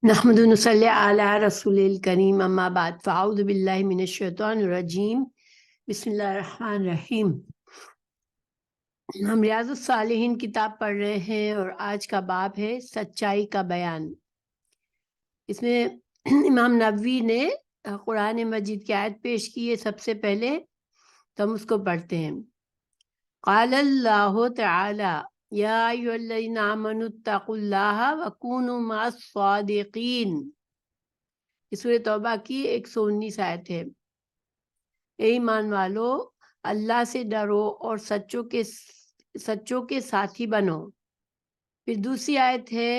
نحمد نصلی علی رسول الکریم اما بعد فاعوذ باللہ من الشیطان الرجیم بسم اللہ الرحمن الرحیم۔ ہم ریاض الصالحین کتاب پڑھ رہے ہیں اور آج کا باب ہے سچائی کا بیان۔ اس میں امام نووی نے قرآن مجید کی آیت پیش کی ہے سب سے پہلے، تو ہم اس کو پڑھتے ہیں۔ قال اللہ تعالی یا ایھا الذین آمنوا اتقوا اللہ وکونوا مع الصادقین۔ یہ سورہ توبہ کی 119 آیت ہے۔ اے ایمان والو، اللہ سے ڈرو اور سچوں کے ساتھی بنو۔ پھر دوسری آیت ہے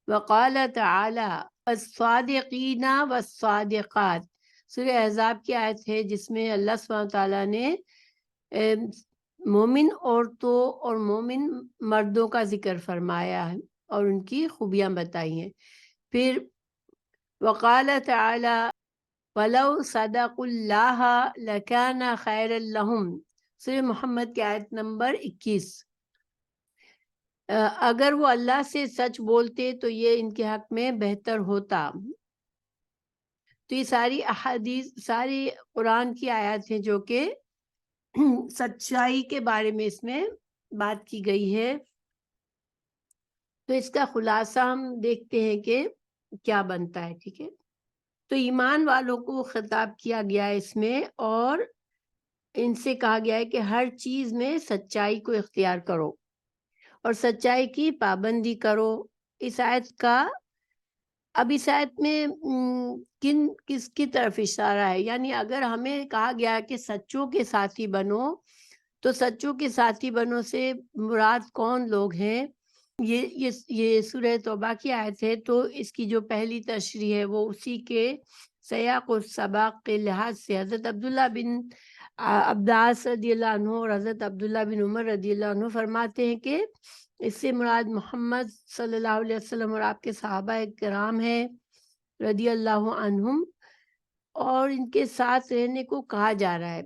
وقال تعالی والصادقین والصادقات۔ سورہ احزاب کی آیت ہے جس میں اللہ سبحانہ تعالیٰ نے مومن عورتوں اور مومن مردوں کا ذکر فرمایا ہے اور ان کی خوبیاں بتائی ہیں۔ پھر وقال تعالی وَلَوْ صَدَقُوا اللَّهَ لَكَانَ خَيْرًا لَهُمْ۔ سورہ محمد کی آیت نمبر 21۔ اگر وہ اللہ سے سچ بولتے تو یہ ان کے حق میں بہتر ہوتا۔ تو یہ ساری احادیث، ساری قرآن کی آیات ہیں جو کہ سچائی کے بارے میں اس میں بات کی گئی ہے۔ تو اس کا خلاصہ ہم دیکھتے ہیں کہ کیا بنتا ہے، ٹھیک ہے۔ تو ایمان والوں کو خطاب کیا گیا ہے اس میں، اور ان سے کہا گیا ہے کہ ہر چیز میں سچائی کو اختیار کرو اور سچائی کی پابندی کرو۔ اس آیت کا اب اس آیت میں کس کی طرف اشارہ ہے؟ یعنی اگر ہمیں کہا گیا کہ سچوں کے ساتھی بنو، تو سچوں کے ساتھی بنو سے مراد کون لوگ ہیں؟ یہ سورہ توبہ کی آیت ہے، تو اس کی جو پہلی تشریح ہے وہ اسی کے سیاق و سباق کے لحاظ سے حضرت عبداللہ بن عباس رضی اللہ عنہ اور حضرت عبداللہ بن عمر رضی اللہ عنہ فرماتے ہیں کہ اس سے مراد محمد صلی اللہ علیہ وسلم اور آپ کے صحابہ کرام ہیں رضی اللہ عنہم، اور ان کے ساتھ رہنے کو کہا جا رہا ہے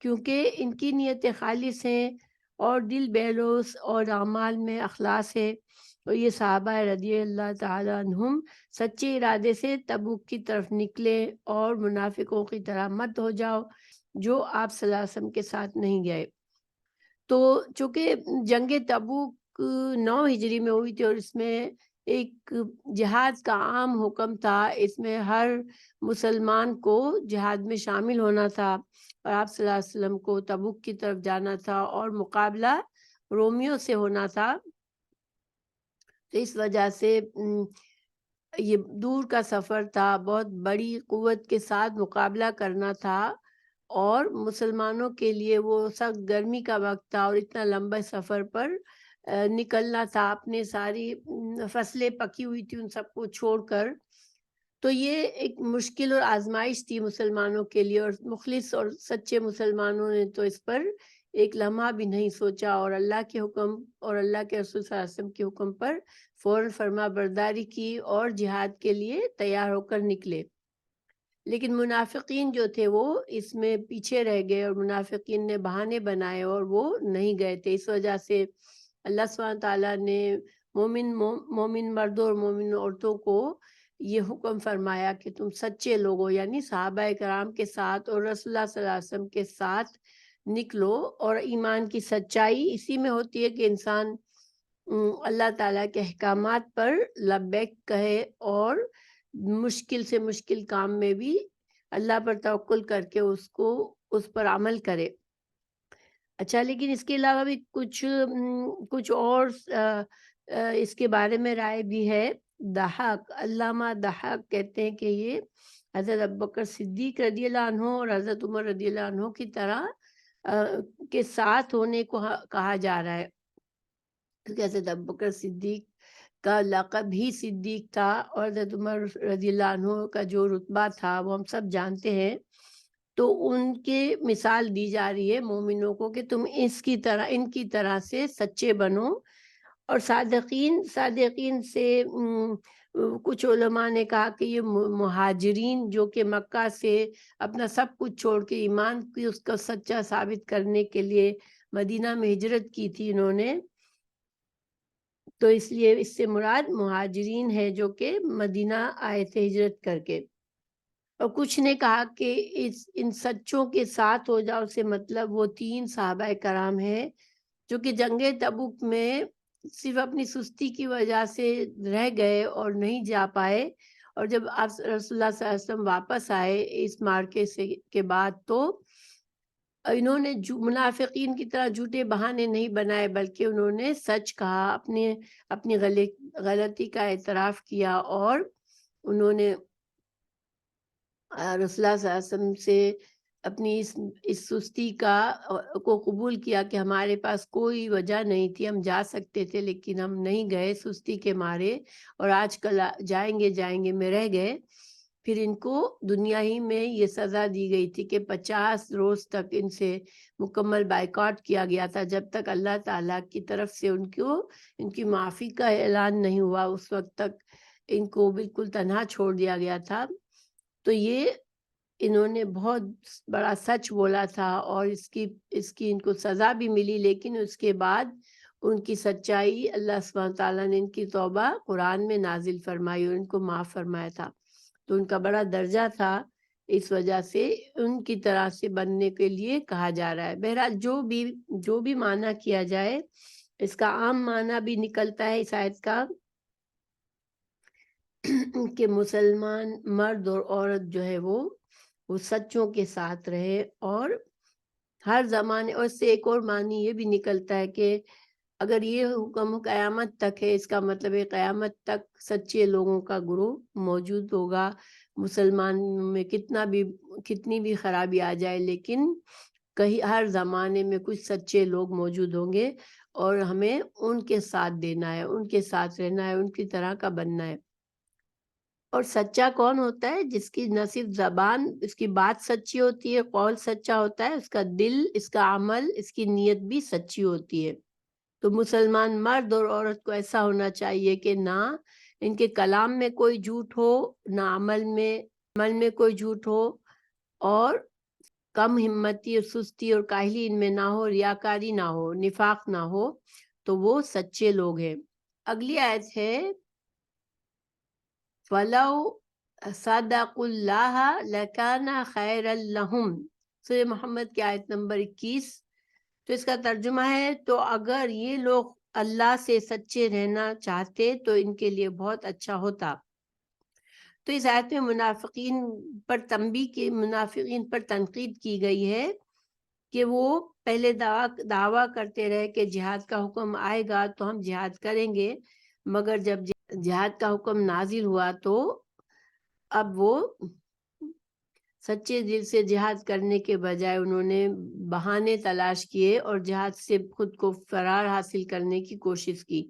کیونکہ ان کی نیتیں خالص ہیں اور دل بہلوس اور اعمال میں اخلاص ہے۔ اور یہ صحابہ رضی اللہ تعالی عنہم سچے ارادے سے تبوک کی طرف نکلے، اور منافقوں کی طرح مت ہو جاؤ جو آپ صلی اللہ علیہ وسلم کے ساتھ نہیں گئے۔ تو چونکہ جنگ تبوک 9 ہجری میں ہوئی تھی اور اس میں ایک جہاد کا عام حکم تھا، اس میں ہر مسلمان کو جہاد میں شامل ہونا تھا، اور آپ صلی اللہ علیہ وسلم کو تبوک کی طرف جانا تھا اور مقابلہ رومیوں سے ہونا تھا۔ تو اس وجہ سے یہ دور کا سفر تھا، بہت بڑی قوت کے ساتھ مقابلہ کرنا تھا، اور مسلمانوں کے لیے وہ سخت گرمی کا وقت تھا اور اتنا لمبا سفر پر نکلنا تھا، اپنے ساری فصلیں پکی ہوئی تھی ان سب کو چھوڑ کر۔ تو یہ ایک مشکل اور آزمائش تھی مسلمانوں کے لیے، اور مخلص اور سچے مسلمانوں نے تو اس پر ایک لمحہ بھی نہیں سوچا، اور اللہ کے حکم اور اللہ کے رسول صلی اللہ علیہ وسلم کے حکم پر فوراً فرما برداری کی اور جہاد کے لیے تیار ہو کر نکلے۔ لیکن منافقین جو تھے وہ اس میں پیچھے رہ گئے، اور منافقین نے بہانے بنائے اور وہ نہیں گئے تھے۔ اس وجہ سے اللہ سبحانہ تعالیٰ نے مومن مردوں اور مومن عورتوں کو یہ حکم فرمایا کہ تم سچے لوگوں یعنی صحابہ کرام کے ساتھ اور رسول اللہ صلی اللہ علیہ وسلم کے ساتھ نکلو۔ اور ایمان کی سچائی اسی میں ہوتی ہے کہ انسان اللہ تعالیٰ کے احکامات پر لبیک کہے اور مشکل سے مشکل کام میں بھی اللہ پر توکل کر کے اس پر عمل کرے۔ اچھا، لیکن اس کے علاوہ بھی کچھ اور اس کے بارے میں رائے بھی ہے۔ دہاق، علامہ دہاق کہتے ہیں کہ یہ حضرت ابوبکر صدیق رضی اللہ عنہ اور حضرت عمر رضی اللہ عنہ کی طرح کے ساتھ ہونے کو کہا جا رہا ہے، کیونکہ حضرت ابوبکر صدیق کا لقب ہی صدیق تھا، اور حضرت عمر رضی اللہ عنہ کا جو رتبہ تھا وہ ہم سب جانتے ہیں۔ تو ان کے مثال دی جا رہی ہے مومنوں کو کہ تم ان کی طرح سے سچے بنو۔ اور صادقین سے کچھ علماء نے کہا کہ یہ مہاجرین جو کہ مکہ سے اپنا سب کچھ چھوڑ کے ایمان کی اس کا سچا ثابت کرنے کے لیے مدینہ میں ہجرت کی تھی انہوں نے، تو اس لیے اس سے مراد مہاجرین ہے جو کہ مدینہ آئے تھے ہجرت کر کے. اور کچھ نے کہا کہ ان سچوں کے ساتھ ہو جاؤ سے مطلب وہ 3 صحابہ کرام ہیں جو کہ جنگ تبوک میں صرف اپنی سستی کی وجہ سے رہ گئے اور نہیں جا پائے، اور جب آپ رسول اللہ صلی اللہ علیہ وسلم واپس آئے اس مارکے سے کے بعد تو انہوں نے منافقین کی طرح جھوٹے بہانے نہیں بنائے، بلکہ انہوں نے سچ کہا، اپنی غلطی کا اعتراف کیا، اور انہوں نے رسول اللہ صلی اللہ علیہ وسلم سے اپنی اس سستی کو قبول کیا کہ ہمارے پاس کوئی وجہ نہیں تھی، ہم جا سکتے تھے لیکن ہم نہیں گئے سستی کے مارے، اور آج کل جائیں گے میں رہ گئے. پھر ان کو دنیا ہی میں یہ سزا دی گئی تھی کہ 50 روز تک ان سے مکمل بائیکاٹ کیا گیا تھا، جب تک اللہ تعالیٰ کی طرف سے ان کی معافی کا اعلان نہیں ہوا، اس وقت تک ان کو بالکل تنہا چھوڑ دیا گیا تھا. تو یہ انہوں نے بہت بڑا سچ بولا تھا، اور اس کی ان کو سزا بھی ملی، لیکن اس کے بعد ان کی سچائی اللہ سبحانہ تعالیٰ نے ان کی توبہ قرآن میں نازل فرمائی اور ان کو معاف فرمایا تھا. تو ان کا بڑا درجہ تھا، اس وجہ سے ان کی طرح سے بننے کے لیے کہا جا رہا ہے. بہرحال جو بھی معنی کیا جائے، اس کا عام معنی بھی نکلتا ہے اس آیت کا کہ مسلمان مرد اور عورت جو ہے وہ سچوں کے ساتھ رہے، اور ہر زمانے. اور اس سے ایک اور معنی یہ بھی نکلتا ہے کہ اگر یہ حکم قیامت تک ہے، اس کا مطلب ہے قیامت تک سچے لوگوں کا گروہ موجود ہوگا. مسلمان میں کتنی بھی خرابی آ جائے، لیکن کہیں ہر زمانے میں کچھ سچے لوگ موجود ہوں گے، اور ہمیں ان کے ساتھ دینا ہے، ان کے ساتھ رہنا ہے، ان کی طرح کا بننا ہے. اور سچا کون ہوتا ہے؟ جس کی نہ صرف زبان، اس کی بات سچی ہوتی ہے، قول سچا ہوتا ہے، اس کا دل، اس کا عمل، اس کی نیت بھی سچی ہوتی ہے. تو مسلمان مرد اور عورت کو ایسا ہونا چاہیے کہ نہ ان کے کلام میں کوئی جھوٹ ہو، نہ عمل میں کوئی جھوٹ ہو، اور کم ہمتی اور سستی اور کاہلی ان میں نہ ہو، ریاکاری نہ ہو، نفاق نہ ہو. تو وہ سچے لوگ ہیں. اگلی آیت ہے فَلَوْ صَدَقُوا اللَّهَ لَكَانَ خَيْرًا لَهُمْ، سورہ محمد کی آیت نمبر 21. تو اس کا ترجمہ ہے تو اگر یہ لوگ اللہ سے سچے رہنا چاہتے تو ان کے لیے بہت اچھا ہوتا. تو اس آیت میں منافقین پر تنقید کی گئی ہے کہ وہ پہلے دعویٰ کرتے رہے کہ جہاد کا حکم آئے گا تو ہم جہاد کریں گے، مگر جب جہاد کا حکم نازل ہوا تو اب وہ سچے دل سے جہاد کرنے کے بجائے انہوں نے بہانے تلاش کیے اور جہاد سے خود کو فرار حاصل کرنے کی کوشش کی.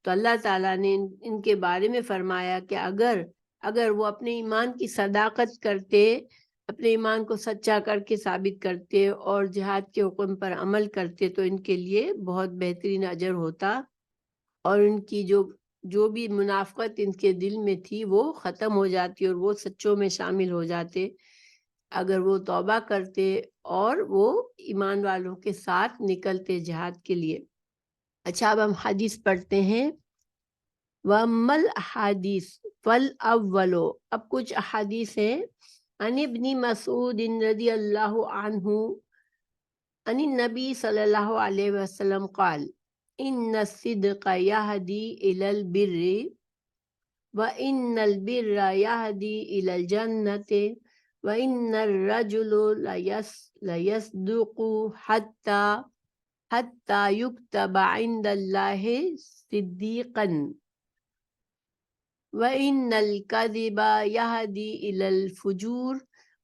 تو اللہ تعالیٰ نے ان کے بارے میں فرمایا کہ اگر وہ اپنے ایمان کی صداقت کرتے، اپنے ایمان کو سچا کر کے ثابت کرتے اور جہاد کے حکم پر عمل کرتے تو ان کے لیے بہت بہترین اجر ہوتا، اور ان کی جو بھی منافقت ان کے دل میں تھی وہ ختم ہو جاتی اور وہ سچوں میں شامل ہو جاتے اگر وہ توبہ کرتے اور وہ ایمان والوں کے ساتھ نکلتے جہاد کے لیے. اچھا، اب ہم حدیث پڑھتے ہیں. وَأَمَّا الْأَحَادِيثُ فَالْأَوَّلُ، اب کچھ احادیث ہیں. عن ابن مسعود رضی اللہ عنہ عن النبی صلی اللہ علیہ وسلم قال ان الصدق يهدي الى البر وان البر يهدي الى الجنة وان الرجل ليصدق حتى يكتب عند الله صديقا وَإِنَّ الْكَذِبَ يَهْدِي إِلَى الْفُجُورِ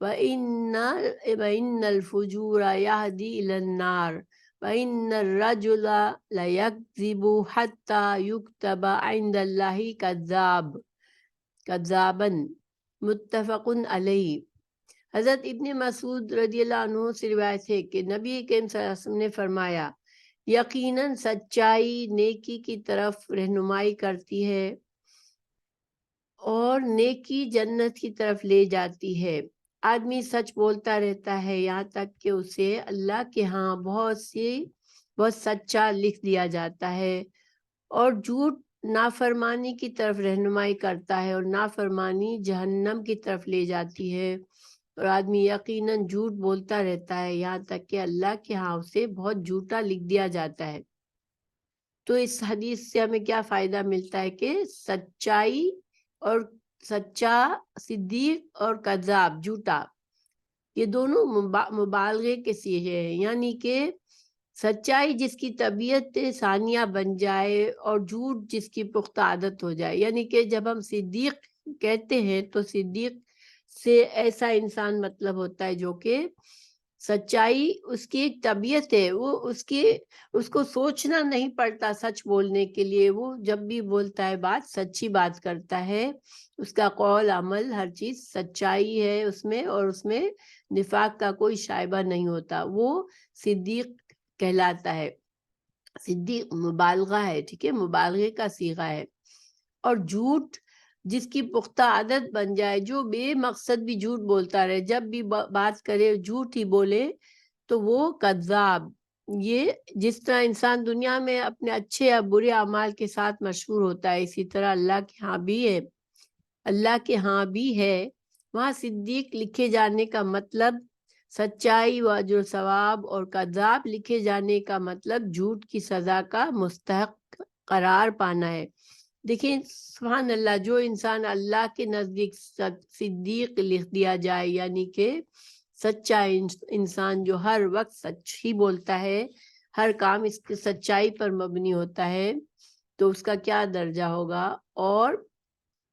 وَإِنَّ الْفُجُورَ يَهْدِي إِلَى النَّارِ وَإِنَّ الرَّجُلَ لَيَكْذِبُ حَتَّى يُكْتَبَ عِندَ اللَّهِ كَذَّابًا. متفق علیہ. حضرت ابن مسعود رضی اللہ عنہ سے روایت ہے کہ نبی کریم صلی اللہ علیہ وسلم نے فرمایا یقیناً سچائی نیکی کی طرف رہنمائی کرتی ہے اور نیکی جنت کی طرف لے جاتی ہے. آدمی سچ بولتا رہتا ہے یہاں تک کہ اسے اللہ کے ہاں بہت سچا لکھ دیا جاتا ہے، اور جھوٹ نافرمانی کی طرف رہنمائی کرتا ہے، اور نافرمانی جہنم کی طرف لے جاتی ہے، اور آدمی یقیناً جھوٹ بولتا رہتا ہے یہاں تک کہ اللہ کے ہاں اسے بہت جھوٹا لکھ دیا جاتا ہے۔ تو اس حدیث سے ہمیں کیا فائدہ ملتا ہے کہ سچائی اور سچا، صدیق اور کذاب جھوٹا، یہ دونوں مبالغے کے سیغے ہیں، یعنی کہ سچائی جس کی طبیعت ثانیہ بن جائے اور جھوٹ جس کی پختہ عادت ہو جائے۔ یعنی کہ جب ہم صدیق کہتے ہیں تو صدیق سے ایسا انسان مطلب ہوتا ہے جو کہ سچائی اس کی ایک طبیعت ہے، وہ اس کو سوچنا نہیں پڑتا سچ بولنے کے لیے، وہ جب بھی بولتا ہے بات سچی بات کرتا ہے، اس کا قول عمل ہر چیز سچائی ہے اس میں، اور اس میں نفاق کا کوئی شائبہ نہیں ہوتا، وہ صدیق کہلاتا ہے۔ صدیق مبالغہ ہے، ٹھیک ہے، مبالغے کا صیغہ ہے۔ اور جھوٹ جس کی پختہ عادت بن جائے، جو بے مقصد بھی جھوٹ بولتا رہے، جب بھی بات کرے جھوٹ ہی بولے، تو وہ کذاب۔ یہ جس طرح انسان دنیا میں اپنے اچھے یا برے اعمال کے ساتھ مشہور ہوتا ہے، اسی طرح اللہ کے ہاں بھی ہے، اللہ کے ہاں بھی ہے وہاں صدیق لکھے جانے کا مطلب سچائی و اجر و ثواب، اور کذاب لکھے جانے کا مطلب جھوٹ کی سزا کا مستحق قرار پانا ہے۔ دیکھیں سبحان اللہ، جو انسان اللہ کے نزدیک صدیق لکھ دیا جائے، یعنی کہ سچا انسان جو ہر وقت سچ ہی بولتا ہے، ہر کام اس کی سچائی پر مبنی ہوتا ہے، تو اس کا کیا درجہ ہوگا، اور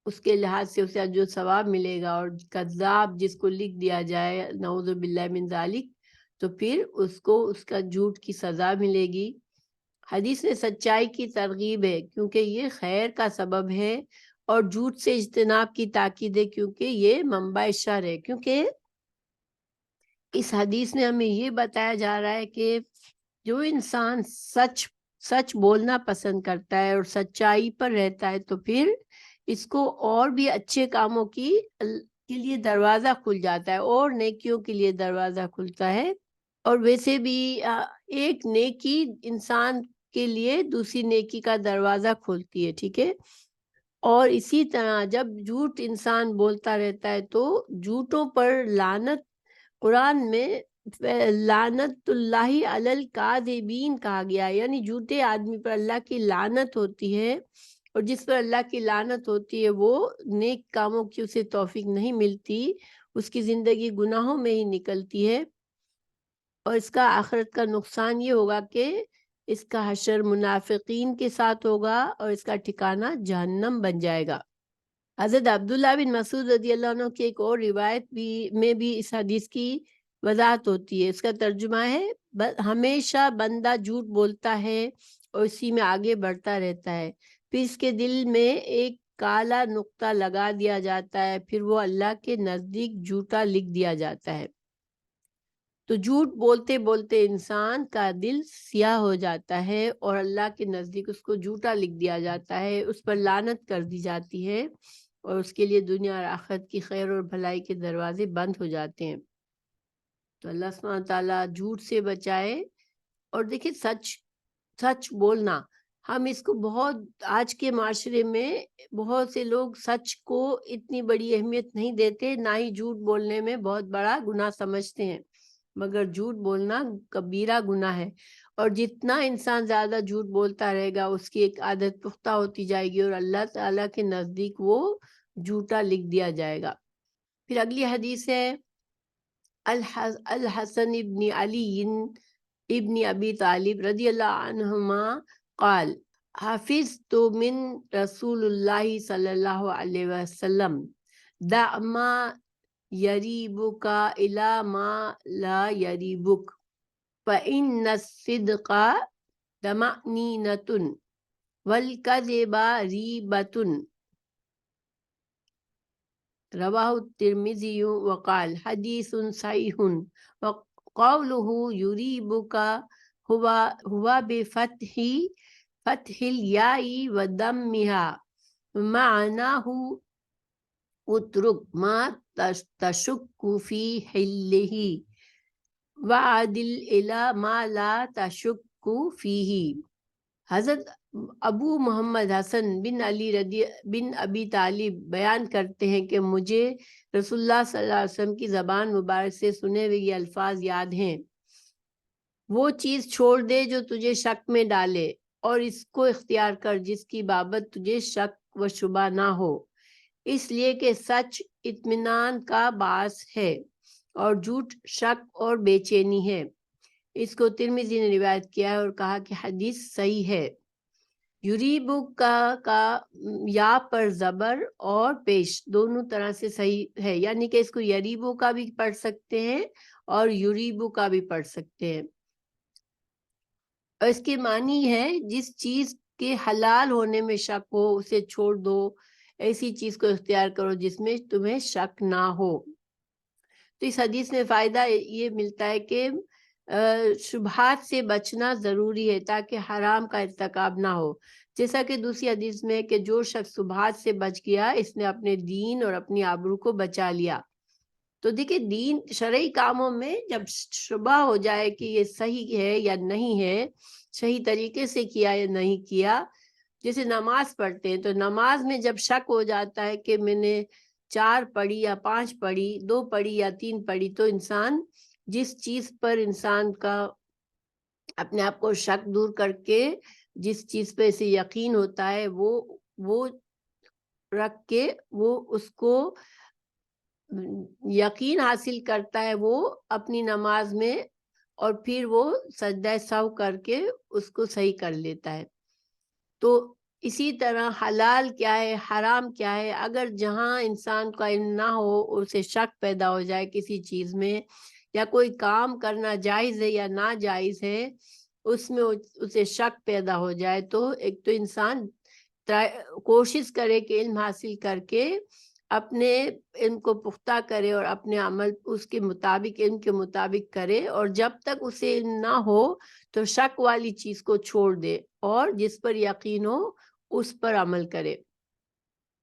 اس کے لحاظ سے اسے جو ثواب ملے گا۔ اور کذاب جس کو لکھ دیا جائے نعوذ باللہ من ذالک، تو پھر اس کو اس کا جھوٹ کی سزا ملے گی۔ حدیث میں سچائی کی ترغیب ہے کیونکہ یہ خیر کا سبب ہے، اور جھوٹ سے اجتناب کی تاکید ہے کیونکہ یہ منبع شر ہے۔ کیونکہ اس حدیث میں ہمیں یہ بتایا جا رہا ہے کہ جو انسان سچ بولنا پسند کرتا ہے اور سچائی پر رہتا ہے، تو پھر اس کو اور بھی اچھے کاموں کے لیے دروازہ کھل جاتا ہے، اور نیکیوں کے لیے دروازہ کھلتا ہے۔ اور ویسے بھی ایک نیکی انسان کے لیے دوسری نیکی کا دروازہ کھولتی ہے، ٹھیک ہے۔ اور اسی طرح جب جھوٹ انسان بولتا رہتا ہے تو جھوٹوں پر لعنت، قرآن میں لعنت اللہ علی الکاذبین کہا گیا، یعنی جھوٹے آدمی پر اللہ کی لعنت ہوتی ہے، اور جس پر اللہ کی لعنت ہوتی ہے وہ نیک کاموں کی اسے توفیق نہیں ملتی، اس کی زندگی گناہوں میں ہی نکلتی ہے، اور اس کا آخرت کا نقصان یہ ہوگا کہ اس کا حشر منافقین کے ساتھ ہوگا، اور اس کا ٹھکانہ جہنم بن جائے گا۔ حضرت عبداللہ بن مسعود رضی اللہ عنہ کی ایک اور روایت میں بھی اس حدیث کی وضاحت ہوتی ہے۔ اس کا ترجمہ ہے ہمیشہ بندہ جھوٹ بولتا ہے اور اسی میں آگے بڑھتا رہتا ہے، پھر اس کے دل میں ایک کالا نقطہ لگا دیا جاتا ہے، پھر وہ اللہ کے نزدیک جھوٹا لکھ دیا جاتا ہے۔ تو جھوٹ بولتے بولتے انسان کا دل سیاہ ہو جاتا ہے، اور اللہ کے نزدیک اس کو جھوٹا لکھ دیا جاتا ہے، اس پر لعنت کر دی جاتی ہے، اور اس کے لیے دنیا اور آخرت کی خیر اور بھلائی کے دروازے بند ہو جاتے ہیں۔ تو اللہ سبحانہ تعالیٰ جھوٹ سے بچائے۔ اور دیکھیں سچ بولنا، ہم اس کو بہت آج کے معاشرے میں بہت سے لوگ سچ کو اتنی بڑی اہمیت نہیں دیتے، نہ ہی جھوٹ بولنے میں بہت بڑا گناہ سمجھتے ہیں، مگر جھوٹ بولنا کبیرہ گناہ ہے، اور جتنا انسان زیادہ جھوٹ بولتا رہے گا اس کی ایک عادت پختہ ہوتی جائے گی، اور اللہ تعالیٰ کے نزدیک وہ جھوٹا لکھ دیا جائے گا۔ پھر اگلی حدیث ہے الحسن ابن علی ابن ابی طالب رضی اللہ عنہما قال حفظت من رسول اللہ صلی اللہ علیہ وسلم دع ما یریبک الی ما لا یریبک فإن الصدق طمأنینۃ والکذب ریبۃ، رواہ الترمذی وقال حدیث صحیح، وقولہ یریبک ہوا فتح الیاء وضمها، معناہ اترک ما تشک فی حلہ وعدل الی ما لا تشک فیہ۔ حضرت ابو محمد حسن بن ابی طالب بیان کرتے ہیں کہ مجھے رسول اللہ صلی اللہ علیہ وسلم کی زبان مبارک سے سنے ہوئے یہ الفاظ یاد ہیں: وہ چیز چھوڑ دے جو تجھے شک میں ڈالے، اور اس کو اختیار کر جس کی بابت تجھے شک و شبہ نہ ہو، اس لیے کہ سچ اطمینان کا باعث ہے اور جھوٹ شک اور بے چینی ہے۔ اس کو ترمذی نے روایت کیا ہے اور کہا کہ حدیث صحیح ہے۔ یریبو کا یا پر زبر اور پیش دونوں طرح سے صحیح ہے، یعنی کہ اس کو یریبو کا بھی پڑھ سکتے ہیں اور یریبو کا بھی پڑھ سکتے ہیں، اور اس کے معنی ہے جس چیز کے حلال ہونے میں شک ہو اسے چھوڑ دو، ایسی چیز کو اختیار کرو جس میں تمہیں شک نہ ہو۔ تو اس حدیث میں فائدہ یہ ملتا ہے کہ شبہات سے بچنا ضروری ہے تاکہ حرام کا ارتکاب نہ ہو، جیسا کہ دوسری حدیث میں کہ جو شخص شبہات سے بچ گیا اس نے اپنے دین اور اپنی آبرو کو بچا لیا۔ تو دیکھیں دین شرعی کاموں میں جب شبہ ہو جائے کہ یہ صحیح ہے یا نہیں ہے، صحیح طریقے سے کیا یا نہیں کیا، جیسے نماز پڑھتے ہیں تو نماز میں جب شک ہو جاتا ہے کہ میں نے 4 پڑھی یا 5 پڑھی، 2 پڑھی یا 3 پڑھی، تو انسان جس چیز پر انسان کا اپنے آپ کو شک دور کر کے جس چیز پہ اسے یقین ہوتا ہے وہ رکھ کے وہ اس کو یقین حاصل کرتا ہے وہ اپنی نماز میں، اور پھر وہ سجدہ سہو کر کے اس کو صحیح کر لیتا ہے۔ تو اسی طرح حلال کیا ہے حرام کیا ہے، اگر جہاں انسان کا علم نہ ہو اسے شک پیدا ہو جائے کسی چیز میں، یا کوئی کام کرنا جائز ہے یا ناجائز ہے اس میں اسے شک پیدا ہو جائے، تو ایک تو انسان کوشش کرے کہ علم حاصل کر کے اپنے علم کو پختہ کرے اور اپنے عمل اس کے مطابق علم کے مطابق کرے، اور جب تک اسے علم نہ ہو تو شک والی چیز کو چھوڑ دے اور جس پر یقین ہو اس پر عمل کرے۔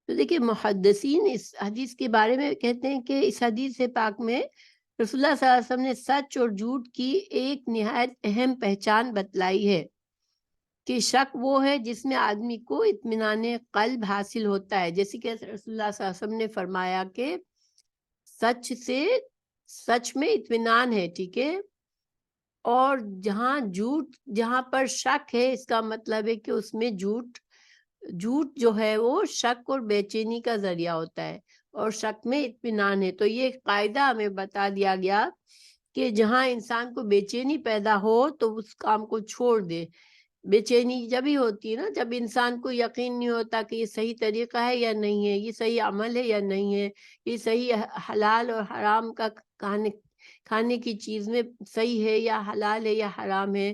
تو دیکھیں محدثین اس حدیث کے بارے میں کہتے ہیں کہ اس حدیث پاک میں رسول اللہ صلی اللہ علیہ وسلم نے سچ اور جھوٹ کی ایک نہایت اہم پہچان بتلائی ہے کہ شک وہ ہے جس میں آدمی کو اطمینان قلب حاصل ہوتا ہے، جیسے کہ رسول اللہ صلی اللہ علیہ وسلم نے فرمایا کہ سچ میں اطمینان ہے، ٹھیک ہے، اور جہاں پر شک ہے اس کا مطلب ہے کہ اس میں جھوٹ جو ہے وہ شک اور بے چینی کا ذریعہ ہوتا ہے، اور شک میں اطمینان ہے۔ تو یہ قاعدہ ہمیں بتا دیا گیا کہ جہاں انسان کو بے چینی پیدا ہو تو اس کام کو چھوڑ دے۔ بے چینی جب ہی ہوتی ہے نا جب انسان کو یقین نہیں ہوتا کہ یہ صحیح طریقہ ہے یا نہیں ہے، یہ صحیح عمل ہے یا نہیں ہے، یہ صحیح حلال اور حرام کا کھانے کی چیز میں صحیح ہے یا حلال ہے یا حرام ہے۔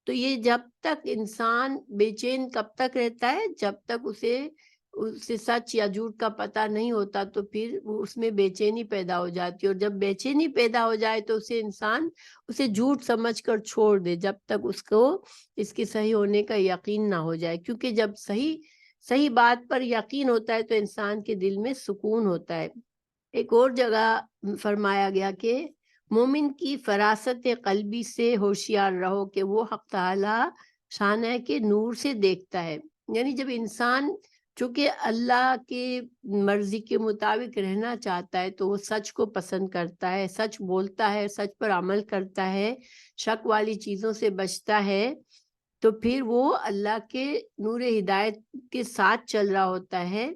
تو یہ جب تک انسان بے چین کب تک رہتا ہے؟ جب تک اسے سچ یا جھوٹ کا پتہ نہیں ہوتا، تو پھر اس میں بے چینی پیدا ہو جاتی ہے، اور جب بے چینی پیدا ہو جائے تو انسان اسے جھوٹ سمجھ کر چھوڑ دے جب تک اس کو اس کے صحیح ہونے کا یقین نہ ہو جائے، کیونکہ جب صحیح بات پر یقین ہوتا ہے تو انسان کے دل میں سکون ہوتا ہے۔ ایک اور جگہ فرمایا گیا کہ مومن کی فراست قلبی سے ہوشیار رہو کہ وہ حق تعالی شانہ کے نور سے دیکھتا ہے، یعنی جب انسان چونکہ اللہ کی مرضی کے مطابق رہنا چاہتا ہے تو وہ سچ کو پسند کرتا ہے، سچ بولتا ہے، سچ پر عمل کرتا ہے، شک والی چیزوں سے بچتا ہے، تو پھر وہ اللہ کے نور ہدایت کے ساتھ چل رہا ہوتا ہے۔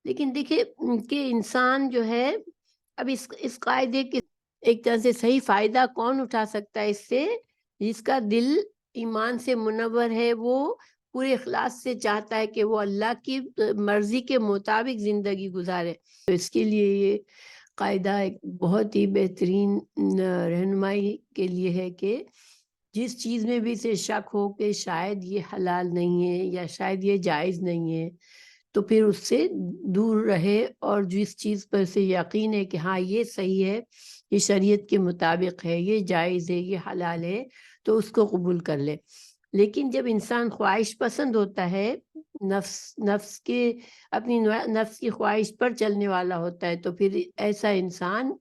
لیکن دیکھیں کہ انسان جو ہے اب اس قاعدے کے ایک طرح سے صحیح فائدہ کون اٹھا سکتا ہے اس سے؟ جس کا دل ایمان سے منور ہے، وہ پورے اخلاص سے چاہتا ہے کہ وہ اللہ کی مرضی کے مطابق زندگی گزارے۔ تو اس کے لیے یہ قاعدہ ایک بہت ہی بہترین رہنمائی کے لیے ہے کہ جس چیز میں بھی سے شک ہو کہ شاید یہ حلال نہیں ہے یا شاید یہ جائز نہیں ہے تو پھر اس سے دور رہے، اور جس چیز پر سے یقین ہے کہ ہاں یہ صحیح ہے، یہ شریعت کے مطابق ہے، یہ جائز ہے، یہ حلال ہے، تو اس کو قبول کر لے۔ لیکن جب انسان خواہش پسند ہوتا ہے، اپنی نفس کی خواہش پر چلنے والا ہوتا ہے، تو پھر ایسا انسان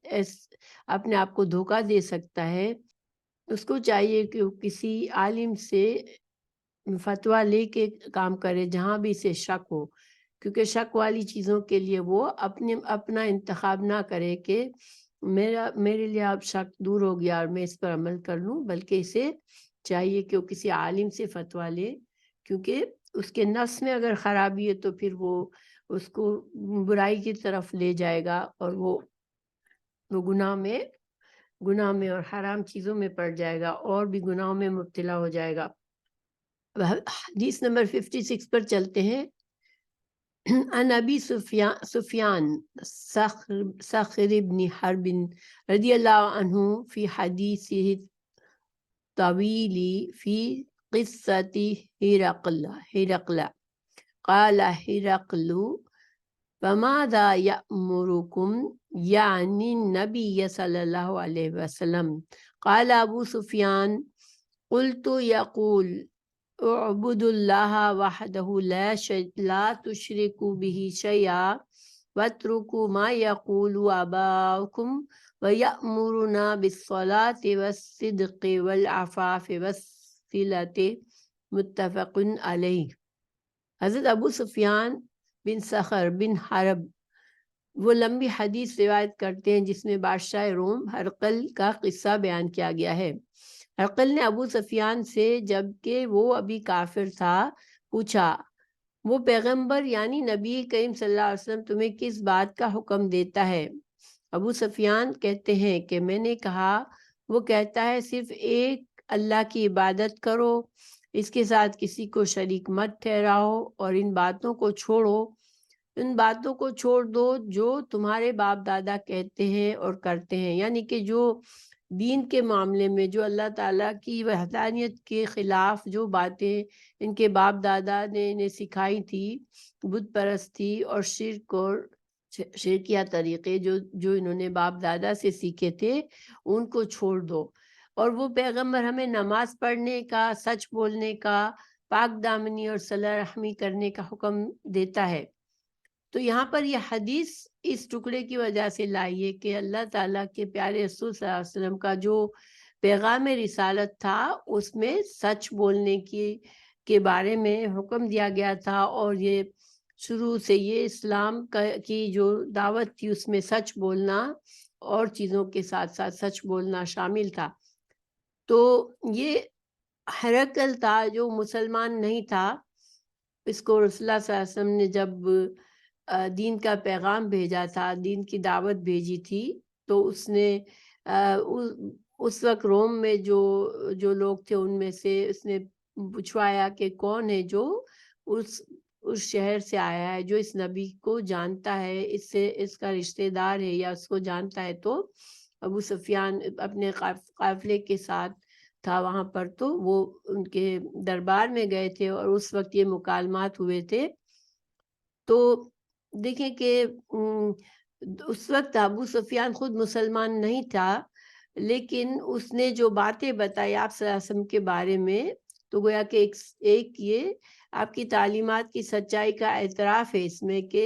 اپنے آپ کو دھوکہ دے سکتا ہے۔ اس کو چاہیے کہ وہ کسی عالم سے فتویٰ لے کے کام کرے جہاں بھی اسے شک ہو، کیونکہ شک والی چیزوں کے لیے وہ اپنا انتخاب نہ کرے کہ میرے لیے اب شک دور ہو گیا اور میں اس پر عمل کر لوں، بلکہ اسے چاہیے کہ وہ کسی عالم سے فتویٰ لے، کیونکہ اس کے نفس میں اگر خرابی ہے تو پھر وہ اس کو برائی کی طرف لے جائے گا اور وہ گناہ میں اور حرام چیزوں میں پڑ جائے گا اور بھی گناہوں میں مبتلا ہو جائے گا۔ حدیث نمبر 56 پر چلتے ہیں۔ عن ابی سفیان صخر بن حرب رضی اللہ عنہ فی حدیثہ طویل فی قصۃ ہرقل قال ہرقل فماذا يأمركم يعني النبي صلى الله عليه وسلم قال ابو سفیان قلت يقول اعبدوا الله وحده لا تشركوا به شيئا واتركوا ما يقول آباؤكم ويأمرنا بالصلاة والصدق والعفاف والصلة متفق علیہ۔ حضرت ابو سفیان بن صخر بن حرب وہ لمبی حدیث روایت کرتے ہیں جس میں بادشاہ روم ہرقل کا قصہ بیان کیا گیا ہے۔ ہرقل نے ابو سفیان سے جبکہ وہ ابھی کافر تھا پوچھا، وہ پیغمبر یعنی نبی کریم صلی اللہ علیہ وسلم تمہیں کس بات کا حکم دیتا ہے؟ ابو سفیان کہتے ہیں کہ میں نے کہا وہ کہتا ہے صرف ایک اللہ کی عبادت کرو، اس کے ساتھ کسی کو شریک مت ٹھہراؤ اور ان باتوں کو چھوڑ دو جو تمہارے باپ دادا کہتے ہیں اور کرتے ہیں، یعنی کہ جو دین کے معاملے میں جو اللہ تعالیٰ کی وحدانیت کے خلاف جو باتیں ان کے باپ دادا نے انہیں سکھائی تھی، بت پرستی اور شرک اور شرکیہ طریقے جو انہوں نے باپ دادا سے سیکھے تھے ان کو چھوڑ دو، اور وہ پیغمبر ہمیں نماز پڑھنے کا، سچ بولنے کا، پاک دامنی اور صلہ رحمی کرنے کا حکم دیتا ہے۔ تو یہاں پر یہ حدیث اس ٹکڑے کی وجہ سے لائی ہے کہ اللہ تعالیٰ کے پیارے رسول صلی اللہ علیہ وسلم کا جو پیغام رسالت تھا اس میں سچ بولنے کے بارے میں حکم دیا گیا تھا، اور یہ شروع سے یہ اسلام کی جو دعوت تھی اس میں سچ بولنا اور چیزوں کے ساتھ ساتھ سچ بولنا شامل تھا۔ تو یہ ہرقل تھا جو مسلمان نہیں تھا، اس کو رسول اللہ صلی اللہ علیہ وسلم نے جب دین کا پیغام بھیجا تھا، دین کی دعوت بھیجی تھی، تو اس نے اس وقت روم میں جو لوگ تھے ان میں سے اس نے پوچھوایا کہ کون ہے جو اس شہر سے آیا ہے، جو اس نبی کو جانتا ہے، اس کا رشتہ دار ہے یا اس کو جانتا ہے۔ تو ابو سفیان اپنے قافلے کے ساتھ تھا وہاں پر، تو وہ ان کے دربار میں گئے تھے اور اس وقت یہ مکالمات ہوئے تھے۔ تو دیکھیں کہ اس وقت ابو سفیان خود مسلمان نہیں تھا، لیکن اس نے جو باتیں بتائی آپ صلی اللہ علیہ وسلم کے بارے میں، تو گویا کہ ایک یہ آپ کی تعلیمات کی سچائی کا اعتراف ہے اس میں کہ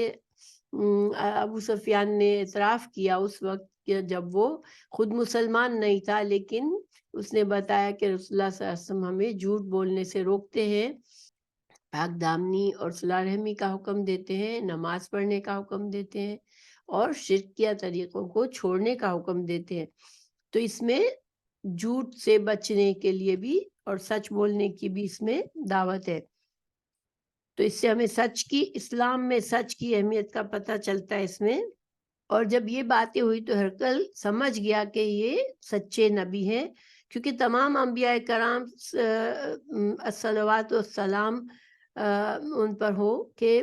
ابو سفیان نے اعتراف کیا اس وقت کہ جب وہ خود مسلمان نہیں تھا، لیکن اس نے بتایا کہ رسول اللہ صلی اللہ علیہ وسلم ہمیں جھوٹ بولنے سے روکتے ہیں، پاک دامنی اور صلہ رحمی کا حکم دیتے ہیں، نماز پڑھنے کا حکم دیتے ہیں اور شرکیہ طریقوں کو چھوڑنے کا حکم دیتے ہیں۔ تو اس میں جھوٹ سے بچنے کے لیے بھی اور سچ بولنے کی بھی اس میں دعوت ہے۔ تو اس سے ہمیں اسلام میں سچ کی اہمیت کا پتہ چلتا ہے اس میں۔ اور جب یہ باتیں ہوئی تو ہرقل سمجھ گیا کہ یہ سچے نبی ہیں، کیونکہ تمام انبیاء کرام الصلوات والسلام ان پر ہو کہ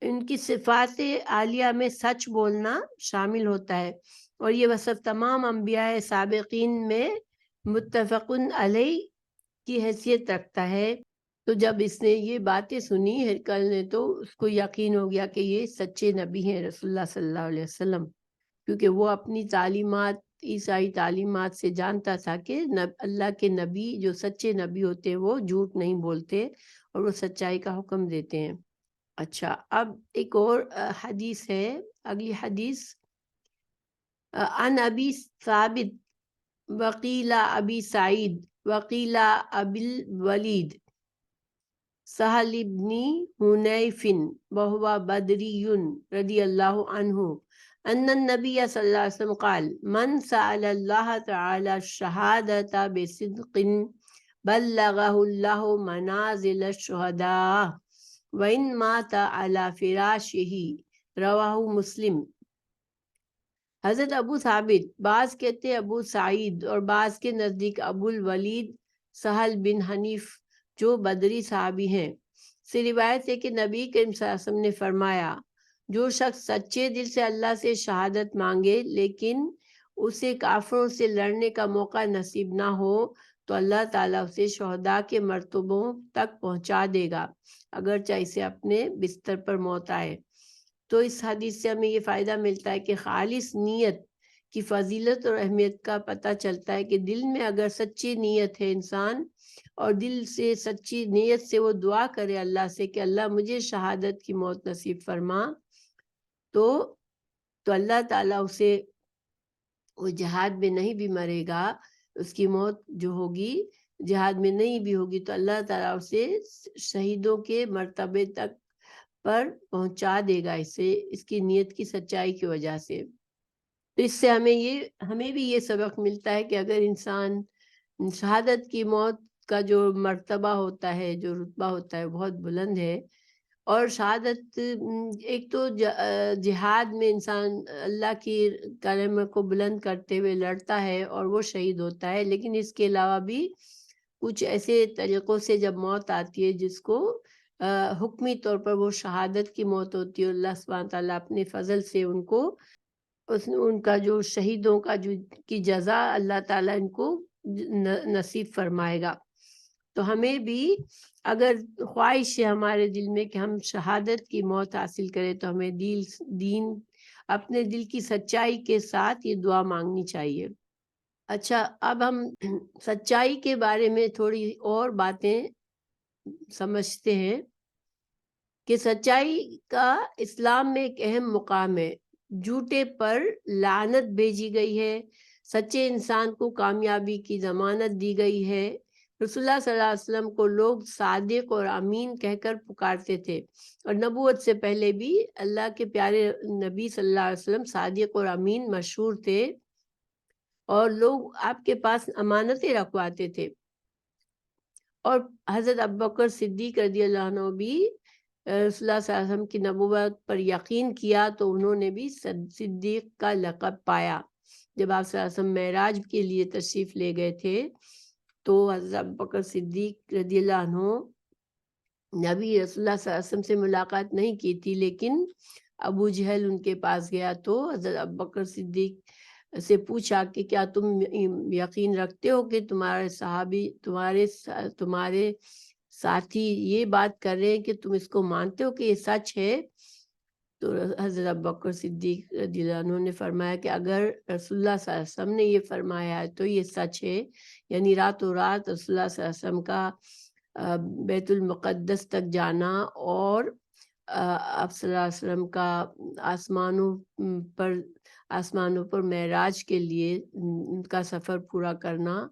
ان کی صفات عالیہ میں سچ بولنا شامل ہوتا ہے، اور یہ وصف تمام انبیاء سابقین میں متفقن علیہ کی حیثیت رکھتا ہے۔ تو جب اس نے یہ باتیں سنی ہرقل نے، تو اس کو یقین ہو گیا کہ یہ سچے نبی ہیں رسول اللہ صلی اللہ علیہ وسلم، کیونکہ وہ اپنی تعلیمات، عیسائی تعلیمات سے جانتا تھا کہ اللہ کے نبی جو سچے نبی ہوتے ہیں وہ جھوٹ نہیں بولتے اور وہ سچائی کا حکم دیتے ہیں۔ اچھا، اب ایک اور حدیث ہے، اگلی حدیث عن ابی ثابت وقیل ابی سعید وقیل ابی الولید سہل ابن حنیف وهو بدری رضی اللہ عنہ ان النبی صلی اللہ علیہ وسلم قال من سأل اللہ تعالی الشہادۃ بصدق بلغہ اللہ منازل الشہداء وَإِن مَاتَ عَلَى فِرَاشِهِ رواہ مسلم۔ حضرت ابو ثابت، بعض کہتے ہیں ابو سعید اور بعض کے نزدیک ابو الولید سہل بن حنیف جو بدری صحابی ہیں، سے روایت ہے کہ نبی کریم صلی اللہ علیہ وسلم نے فرمایا جو شخص سچے دل سے اللہ سے شہادت مانگے لیکن اسے کافروں سے لڑنے کا موقع نصیب نہ ہو تو اللہ تعالیٰ اسے شہداء کے مرتبوں تک پہنچا دے گا اگرچہ اسے اپنے بستر پر موت آئے۔ تو اس حدیث سے ہمیں یہ فائدہ ملتا ہے کہ خالص نیت کی فضیلت اور اہمیت کا پتہ چلتا ہے کہ دل میں اگر سچی نیت ہے انسان اور دل سے سچی نیت سے وہ دعا کرے اللہ سے کہ اللہ مجھے شہادت کی موت نصیب فرما، تو اللہ تعالیٰ اسے وہ جہاد میں نہیں بھی مرے گا، اس کی موت جو ہوگی جہاد میں نہیں بھی ہوگی تو اللہ تعالیٰ اسے شہیدوں کے مرتبے تک پر پہنچا دے گا اسے اس کی نیت کی سچائی کی وجہ سے۔ تو اس سے ہمیں بھی یہ سبق ملتا ہے کہ اگر انسان شہادت کی موت کا جو مرتبہ ہوتا ہے، جو رتبہ ہوتا ہے بہت بلند ہے، اور شہادت ایک تو جہاد میں انسان اللہ کی کلمہ کو بلند کرتے ہوئے لڑتا ہے اور وہ شہید ہوتا ہے، لیکن اس کے علاوہ بھی کچھ ایسے طریقوں سے جب موت آتی ہے جس کو حکمی طور پر وہ شہادت کی موت ہوتی ہے، اللہ سبحانہ تعالیٰ اپنے فضل سے ان کا جو شہیدوں کا کی جزا اللہ تعالیٰ ان کو نصیب فرمائے گا۔ تو ہمیں بھی اگر خواہش ہے ہمارے دل میں کہ ہم شہادت کی موت حاصل کریں تو ہمیں اپنے دل کی سچائی کے ساتھ یہ دعا مانگنی چاہیے۔ اچھا، اب ہم سچائی کے بارے میں تھوڑی اور باتیں سمجھتے ہیں کہ سچائی کا اسلام میں ایک اہم مقام ہے۔ جھوٹے پر لعنت بھیجی گئی ہے، سچے انسان کو کامیابی کی ضمانت دی گئی ہے۔ رسول اللہ صلی اللہ علیہ وسلم کو لوگ صادق اور امین کہہ کر پکارتے تھے، اور نبوت سے پہلے بھی اللہ کے پیارے نبی صلی اللہ علیہ وسلم صادق اور امین مشہور تھے، اور لوگ آپ کے پاس امانتیں رکھواتے تھے۔ اور حضرت ابوبکر صدیق رضی اللہ عنہ بھی رسول اللہ صلی اللہ علیہ وسلم کی نبوت پر یقین کیا تو انہوں نے بھی صدیق کا لقب پایا۔ جب آپ صلی اللہ علیہ وسلم معراج کے لیے تشریف لے گئے تھے تو حضرت ابوبکر صدیق رضی اللہ عنہ نبی رسول اللہ صلی اللہ علیہ وسلم سے ملاقات نہیں کی تھی، لیکن ابو جہل ان کے پاس گیا تو حضرت ابوبکر صدیق سے پوچھا کہ کیا تم یقین رکھتے ہو کہ تمہارے صحابی تمہارے ساتھی یہ بات کر رہے ہیں کہ تم اس کو مانتے ہو کہ یہ سچ ہے؟ تو حضرت ابوبکر صدیق رضی اللہ عنہ نے فرمایا کہ اگر رسول اللہ صلی اللہ علیہ وسلم نے یہ فرمایا ہے تو یہ سچ ہے، یعنی راتوں رات رسول اللہ صلی اللہ علیہ وسلم کا بیت المقدس تک جانا اور آپ صلی اللہ علیہ وسلم کا آسمانوں پر معراج کے لیے ان کا سفر پورا کرنا،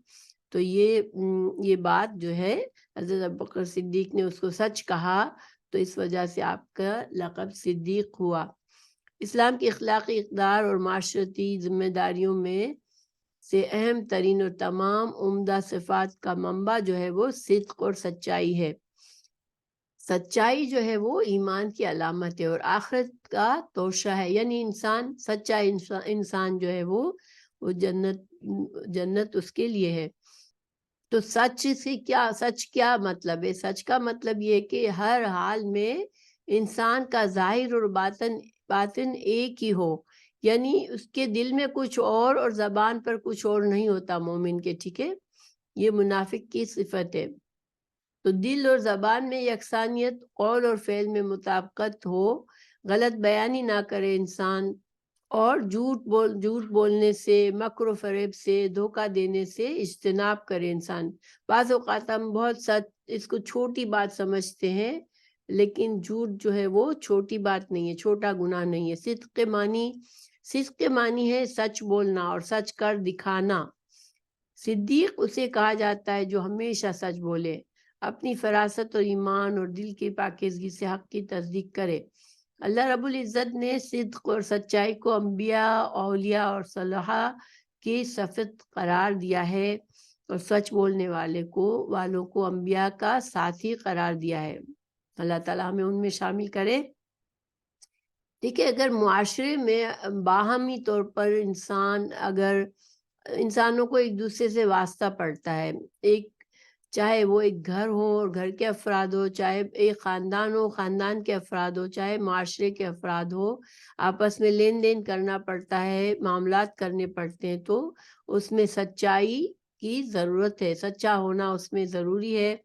تو یہ بات جو ہے حضرت ابوبکر صدیق نے اس کو سچ کہا، تو اس وجہ سے آپ کا لقب صدیق ہوا۔ اسلام کی اخلاقی اقدار اور معاشرتی ذمہ داریوں میں سے اہم ترین اور تمام عمدہ صفات کا منبع جو ہے وہ صدق اور سچائی ہے۔ سچائی جو ہے وہ ایمان کی علامت ہے اور آخرت کا توشہ ہے، یعنی سچا انسان جو ہے وہ جنت اس کے لیے ہے۔ تو سچ کیا مطلب ہے؟ سچ کا مطلب یہ کہ ہر حال میں انسان کا ظاہر اور باطن ایک ہی ہو، یعنی اس کے دل میں کچھ اور زبان پر کچھ اور نہیں ہوتا مومن کے، ٹھیک ہے؟ یہ منافق کی صفت ہے۔ تو دل اور زبان میں یکسانیت، قول اور فعل میں مطابقت ہو، غلط بیانی نہ کرے انسان، اور جھوٹ بولنے سے، مکر و فریب سے، دھوکہ دینے سے اجتناب کرے انسان۔ بعض اوقات ہم اس کو چھوٹی بات سمجھتے ہیں، لیکن جھوٹ جو ہے وہ چھوٹی بات نہیں ہے، چھوٹا گناہ نہیں ہے۔ صدق کے معنی ہے سچ بولنا اور سچ کر دکھانا۔ صدیق اسے کہا جاتا ہے جو ہمیشہ سچ بولے، اپنی فراست اور ایمان اور دل کی پاکیزگی سے حق کی تصدیق کرے۔ اللہ رب العزت نے صدق اور سچائی کو انبیاء، اولیاء اور صلحاء کی صفت قرار دیا ہے، اور سچ بولنے والوں کو انبیاء کا ساتھی قرار دیا ہے۔ اللہ تعالیٰ ہمیں ان میں شامل کرے۔ دیکھیں، اگر معاشرے میں باہمی طور پر انسانوں کو ایک دوسرے سے واسطہ پڑتا ہے، چاہے وہ ایک گھر ہو اور گھر کے افراد ہو، چاہے ایک خاندان ہو، خاندان کے افراد ہو، چاہے معاشرے کے افراد ہو، آپس میں لین دین کرنا پڑتا ہے، معاملات کرنے پڑتے ہیں، تو اس میں سچائی کی ضرورت ہے، سچا ہونا اس میں ضروری ہے۔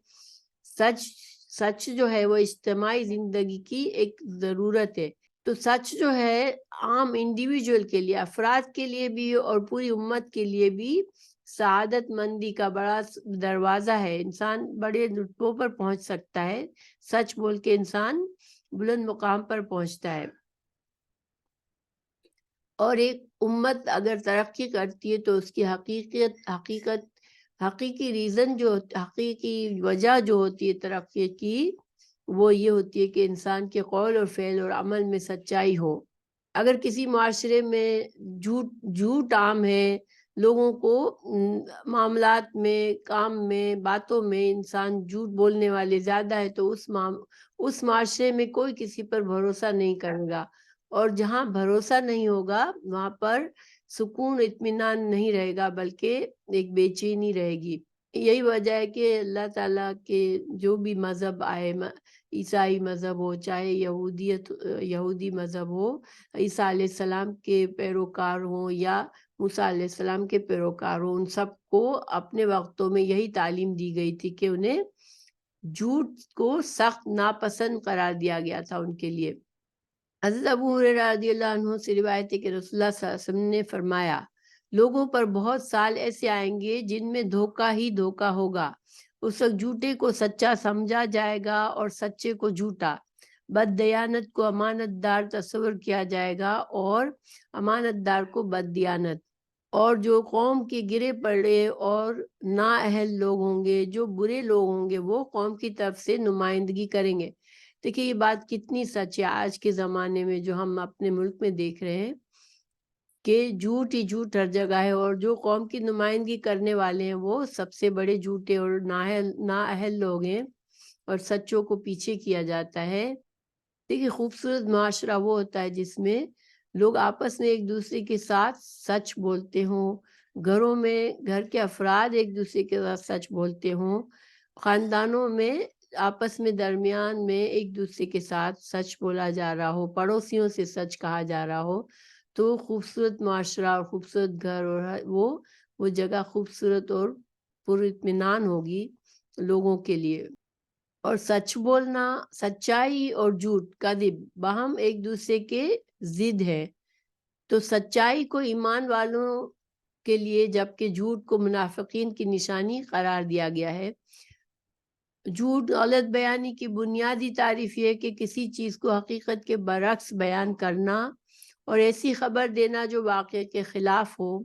سچ جو ہے وہ اجتماعی زندگی کی ایک ضرورت ہے۔ تو سچ جو ہے عام انڈیویجول کے لیے، افراد کے لیے بھی اور پوری امت کے لیے بھی سعادت مندی کا بڑا دروازہ ہے۔ انسان بڑے رتبوں پر پہنچ سکتا ہے، سچ بول کے انسان بلند مقام پر پہنچتا ہے۔ اور ایک امت اگر ترقی کرتی ہے تو اس کی حقیقی وجہ جو ہوتی ہے ترقی کی، وہ یہ ہوتی ہے کہ انسان کے قول اور فعل اور عمل میں سچائی ہو۔ اگر کسی معاشرے میں جھوٹ عام ہے، لوگوں کو معاملات میں، کام میں، باتوں میں انسان جھوٹ بولنے والے زیادہ ہے، تو اس معاشرے میں کوئی کسی پر بھروسہ نہیں کرے گا، اور جہاں بھروسہ نہیں ہوگا وہاں پر سکون، اطمینان نہیں رہے گا، بلکہ ایک بے چینی رہے گی۔ یہی وجہ ہے کہ اللہ تعالیٰ کے جو بھی مذہب آئے، عیسائی مذہب ہو، چاہے یہودی مذہب ہو، عیسیٰ علیہ السلام کے پیروکار ہوں یا موسیٰ علیہ السلام کے پیروکار ہوں، ان سب کو اپنے وقتوں میں یہی تعلیم دی گئی تھی کہ انہیں جھوٹ کو سخت ناپسند قرار دیا گیا تھا ان کے لیے۔ حضرت ابو ہریرہ رضی اللہ عنہ سے روایت ہے کہ رسول اللہ صلی اللہ علیہ وسلم نے فرمایا، لوگوں پر بہت سال ایسے آئیں گے جن میں دھوکہ ہی دھوکہ ہوگا۔ اس وقت جھوٹے کو سچا سمجھا جائے گا اور سچے کو جھوٹا، بد دیانت کو امانت دار تصور کیا جائے گا اور امانت دار کو بد دیانت۔ اور جو قوم کے گرے پڑے اور نااہل لوگ ہوں گے، جو برے لوگ ہوں گے، وہ قوم کی طرف سے نمائندگی کریں گے۔ دیکھیں یہ بات کتنی سچ ہے آج کے زمانے میں، جو ہم اپنے ملک میں دیکھ رہے ہیں کہ جھوٹ ہی جھوٹ ہر جگہ ہے، اور جو قوم کی نمائندگی کرنے والے ہیں وہ سب سے بڑے جھوٹے اور نااہل لوگ ہیں، اور سچوں کو پیچھے کیا جاتا ہے۔ دیکھیں خوبصورت معاشرہ وہ ہوتا ہے جس میں لوگ آپس میں ایک دوسرے کے ساتھ سچ بولتے ہوں، گھروں میں گھر کے افراد ایک دوسرے کے ساتھ سچ بولتے ہوں، خاندانوں میں آپس میں درمیان میں ایک دوسرے کے ساتھ سچ بولا جا رہا ہو، پڑوسیوں سے سچ کہا جا رہا ہو، تو خوبصورت معاشرہ اور خوبصورت گھر اور وہ جگہ خوبصورت اور پر اطمینان ہوگی لوگوں کے لیے۔ اور سچ بولنا، سچائی اور جھوٹ کذب باہم ایک دوسرے کے ضد ہے۔ تو سچائی کو ایمان والوں کے لیے جبکہ جھوٹ کو منافقین کی نشانی قرار دیا گیا ہے۔ جھوٹ، غلط بیانی کی بنیادی تعریف یہ ہے کہ کسی چیز کو حقیقت کے برعکس بیان کرنا اور ایسی خبر دینا جو واقعے کے خلاف ہو۔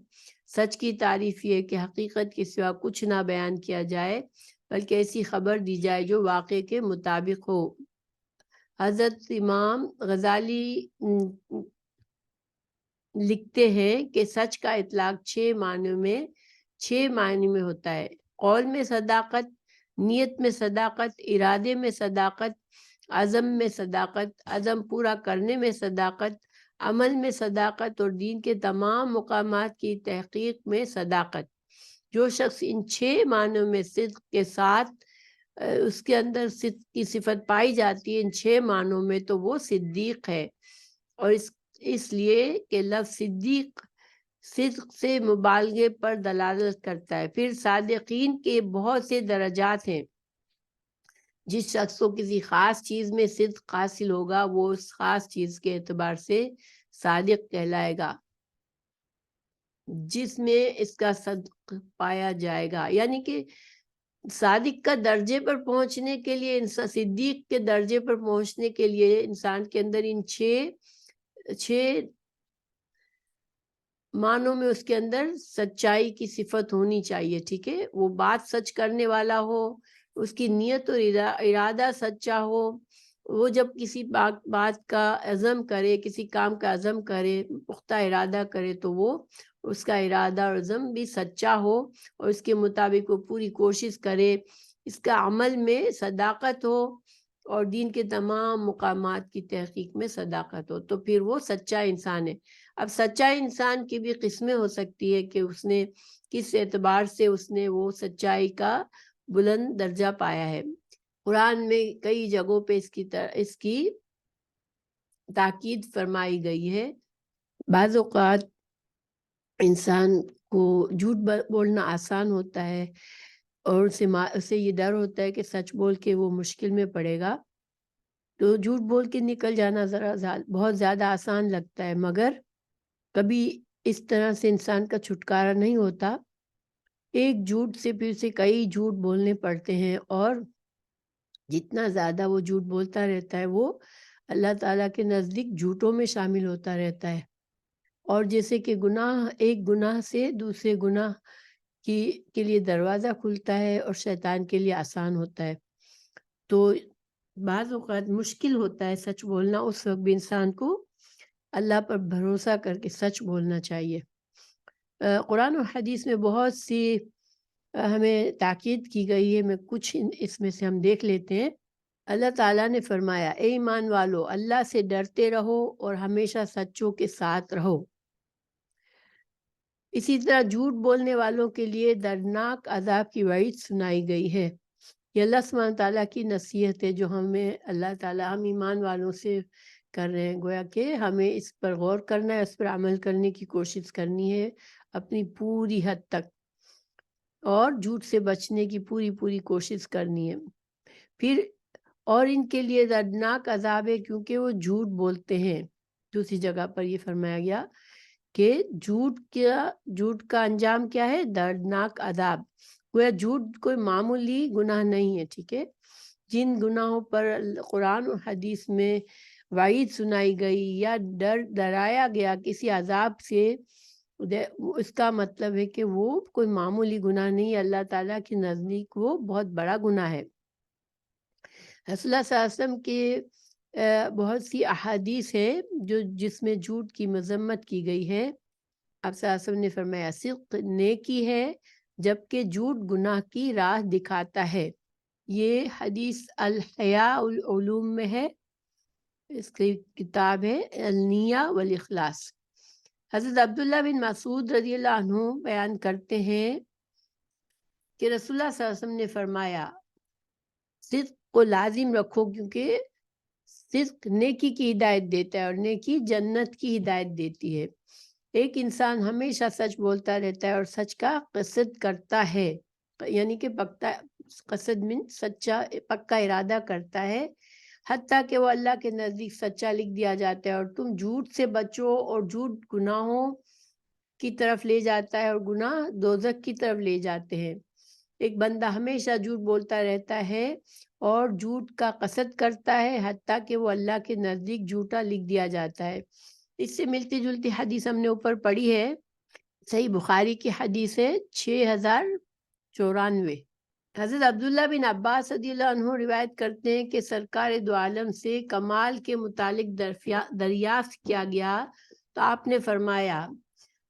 سچ کی تعریف یہ ہے کہ حقیقت کے سوا کچھ نہ بیان کیا جائے، بلکہ ایسی خبر دی جائے جو واقعے کے مطابق ہو۔ حضرت امام غزالی لکھتے ہیں کہ سچ کا اطلاق 6 معنی میں ہوتا ہے: قول میں صداقت، نیت میں صداقت، ارادے میں صداقت، عزم میں صداقت، عزم پورا کرنے میں صداقت، عمل میں صداقت، اور دین کے تمام مقامات کی تحقیق میں صداقت۔ جو شخص ان 6 معنوں میں صدق کے ساتھ اس کے اندر صدق کی صفت پائی جاتی ہے ان 6 معنوں میں، تو وہ صدیق ہے۔ اور اس لیے کہ لفظ صدق سے مبالغے پر دلالت کرتا ہے۔ پھر صادقین کے بہت سے درجات ہیں۔ جس شخص کو کسی خاص چیز میں صدق حاصل ہوگا وہ اس خاص چیز کے اعتبار سے صادق کہلائے گا جس میں اس کا صدق پایا جائے گا۔ یعنی کہ صادق کا درجے پر پہنچنے کے لیے، صدیق کے درجے پر پہنچنے کے لیے انسان کے اندر ان 6 معنوں میں اس کے اندر سچائی کی صفت ہونی چاہیے۔ ٹھیک ہے، وہ بات سچ کرنے والا ہو، اس کی نیت اور ارادہ سچا ہو، وہ جب کسی بات کا عزم کرے، کسی کام کا عزم کرے، پختہ ارادہ کرے، تو وہ اس کا ارادہ اور عزم بھی سچا ہو اور اس کے مطابق وہ پوری کوشش کرے، اس کا عمل میں صداقت ہو اور دین کے تمام مقامات کی تحقیق میں صداقت ہو، تو پھر وہ سچا انسان ہے۔ اب سچا انسان کی بھی قسمیں ہو سکتی ہے کہ اس نے کس اعتبار سے اس نے وہ سچائی کا بلند درجہ پایا ہے۔ قرآن میں کئی جگہوں پہ اس کی تاکید فرمائی گئی ہے۔ بعض اوقات انسان کو جھوٹ بولنا آسان ہوتا ہے اور اسے یہ ڈر ہوتا ہے کہ سچ بول کے وہ مشکل میں پڑے گا، تو جھوٹ بول کے نکل جانا بہت زیادہ آسان لگتا ہے، مگر کبھی اس طرح سے انسان کا چھٹکارا نہیں ہوتا۔ ایک جھوٹ سے پھر سے کئی جھوٹ بولنے پڑتے ہیں، اور جتنا زیادہ وہ جھوٹ بولتا رہتا ہے وہ اللہ تعالیٰ کے نزدیک جھوٹوں میں شامل ہوتا رہتا ہے۔ اور جیسے کہ ایک گناہ سے دوسرے گناہ کے لیے دروازہ کھلتا ہے اور شیطان کے لیے آسان ہوتا ہے، تو بعض اوقات مشکل ہوتا ہے سچ بولنا، اس وقت بھی انسان کو اللہ پر بھروسہ کر کے سچ بولنا چاہیے۔ قرآن و حدیث میں بہت سی ہمیں تاکید کی گئی ہے، میں کچھ اس میں سے ہم دیکھ لیتے ہیں۔ اللہ تعالیٰ نے فرمایا، اے ایمان والو، اللہ سے ڈرتے رہو اور ہمیشہ سچوں کے ساتھ رہو۔ اسی طرح جھوٹ بولنے والوں کے لیے دردناک عذاب کی وعید سنائی گئی ہے۔ یہ اللہ سبحانہ تعالیٰ کی نصیحت ہے جو ہمیں اللہ تعالیٰ ہم ایمان والوں سے کر رہے ہیں، گویا کہ ہمیں اس پر غور کرنا ہے، اس پر عمل کرنے کی کوشش کرنی ہے اپنی پوری حد تک، اور جھوٹ سے بچنے کی پوری کوشش کرنی ہے۔ پھر اور ان کے لیے دردناک عذاب ہے کیونکہ وہ جھوٹ بولتے ہیں۔ دوسری جگہ پر یہ فرمایا گیا کہ جھوٹ کا انجام کیا ہے؟ دردناک عذاب۔ گویا جھوٹ کوئی معمولی گناہ نہیں ہے، ٹھیک ہے؟ جن گناہوں پر قرآن اور حدیث میں وعید سنائی گئی یا ڈرایا گیا کسی عذاب سے، اس کا مطلب ہے کہ وہ کوئی معمولی گناہ نہیں ہے، اللہ تعالیٰ کے نزدیک وہ بہت بڑا گناہ ہے۔ رسول اللہ صلی اللہ علیہ وسلم کے بہت سی احادیث ہیں جس میں جھوٹ کی مذمت کی گئی ہے۔ آپ صلی اللہ علیہ وسلم نے فرمایا، صدق نیکی ہے جبکہ جھوٹ گناہ کی راہ دکھاتا ہے۔ یہ حدیث الحیاء العلوم میں ہے، اس کی کتاب ہے النیہ والاخلاص۔ حضرت عبداللہ بن مسعود رضی اللہ عنہ بیان کرتے ہیں کہ رسول اللہ صلی اللہ علیہ وسلم نے فرمایا، صدق کو لازم رکھو کیونکہ صدق نیکی کی ہدایت دیتا ہے اور نیکی جنت کی ہدایت دیتی ہے۔ ایک انسان ہمیشہ سچ بولتا رہتا ہے اور سچ کا قصد کرتا ہے، یعنی کہ قصد من سچا پکا ارادہ کرتا ہے، حتیٰ کہ وہ اللہ کے نزدیک سچا لکھ دیا جاتا ہے، اور تم جھوٹ سے بچو، اور جھوٹ گناہوں کی طرف لے جاتا ہے اور گناہ دوزخ کی طرف لے جاتے ہیں۔ ایک بندہ ہمیشہ جھوٹ بولتا رہتا ہے اور جھوٹ کا قصد کرتا ہے، حتیٰ کہ وہ اللہ کے نزدیک جھوٹا لکھ دیا جاتا ہے۔ اس سے ملتی جلتی حدیث ہم نے اوپر پڑھی ہے، صحیح بخاری کی حدیث ہے 6094۔ حضرت عبداللہ بن عباس رضی اللہ عنہ روایت کرتے ہیں کہ سرکار دو عالم سے کمال کے متعلق دریافت کیا گیا تو آپ نے فرمایا،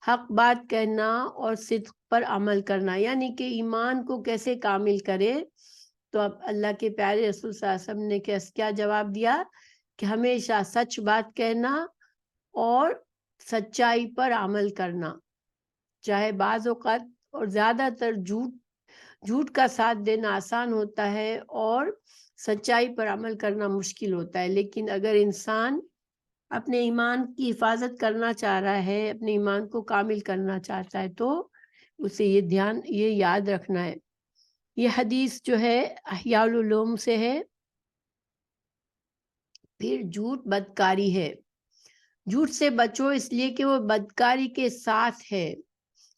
حق بات کہنا اور صدق پر عمل کرنا، یعنی کہ ایمان کو کیسے کامل کرے۔ تو اب اللہ کے پیارے رسول صلی اللہ علیہ وسلم نے کیا جواب دیا کہ ہمیشہ سچ بات کہنا اور سچائی پر عمل کرنا، چاہے بعض اوقات اور زیادہ تر جھوٹ کا ساتھ دینا آسان ہوتا ہے اور سچائی پر عمل کرنا مشکل ہوتا ہے، لیکن اگر انسان اپنے ایمان کی حفاظت کرنا چاہ رہا ہے، اپنے ایمان کو کامل کرنا چاہتا ہے، تو اسے یہ یاد رکھنا ہے۔ یہ حدیث جو ہے احیاء العلوم سے ہے۔ پھر جھوٹ بدکاری ہے، جھوٹ سے بچو اس لیے کہ وہ بدکاری کے ساتھ ہے،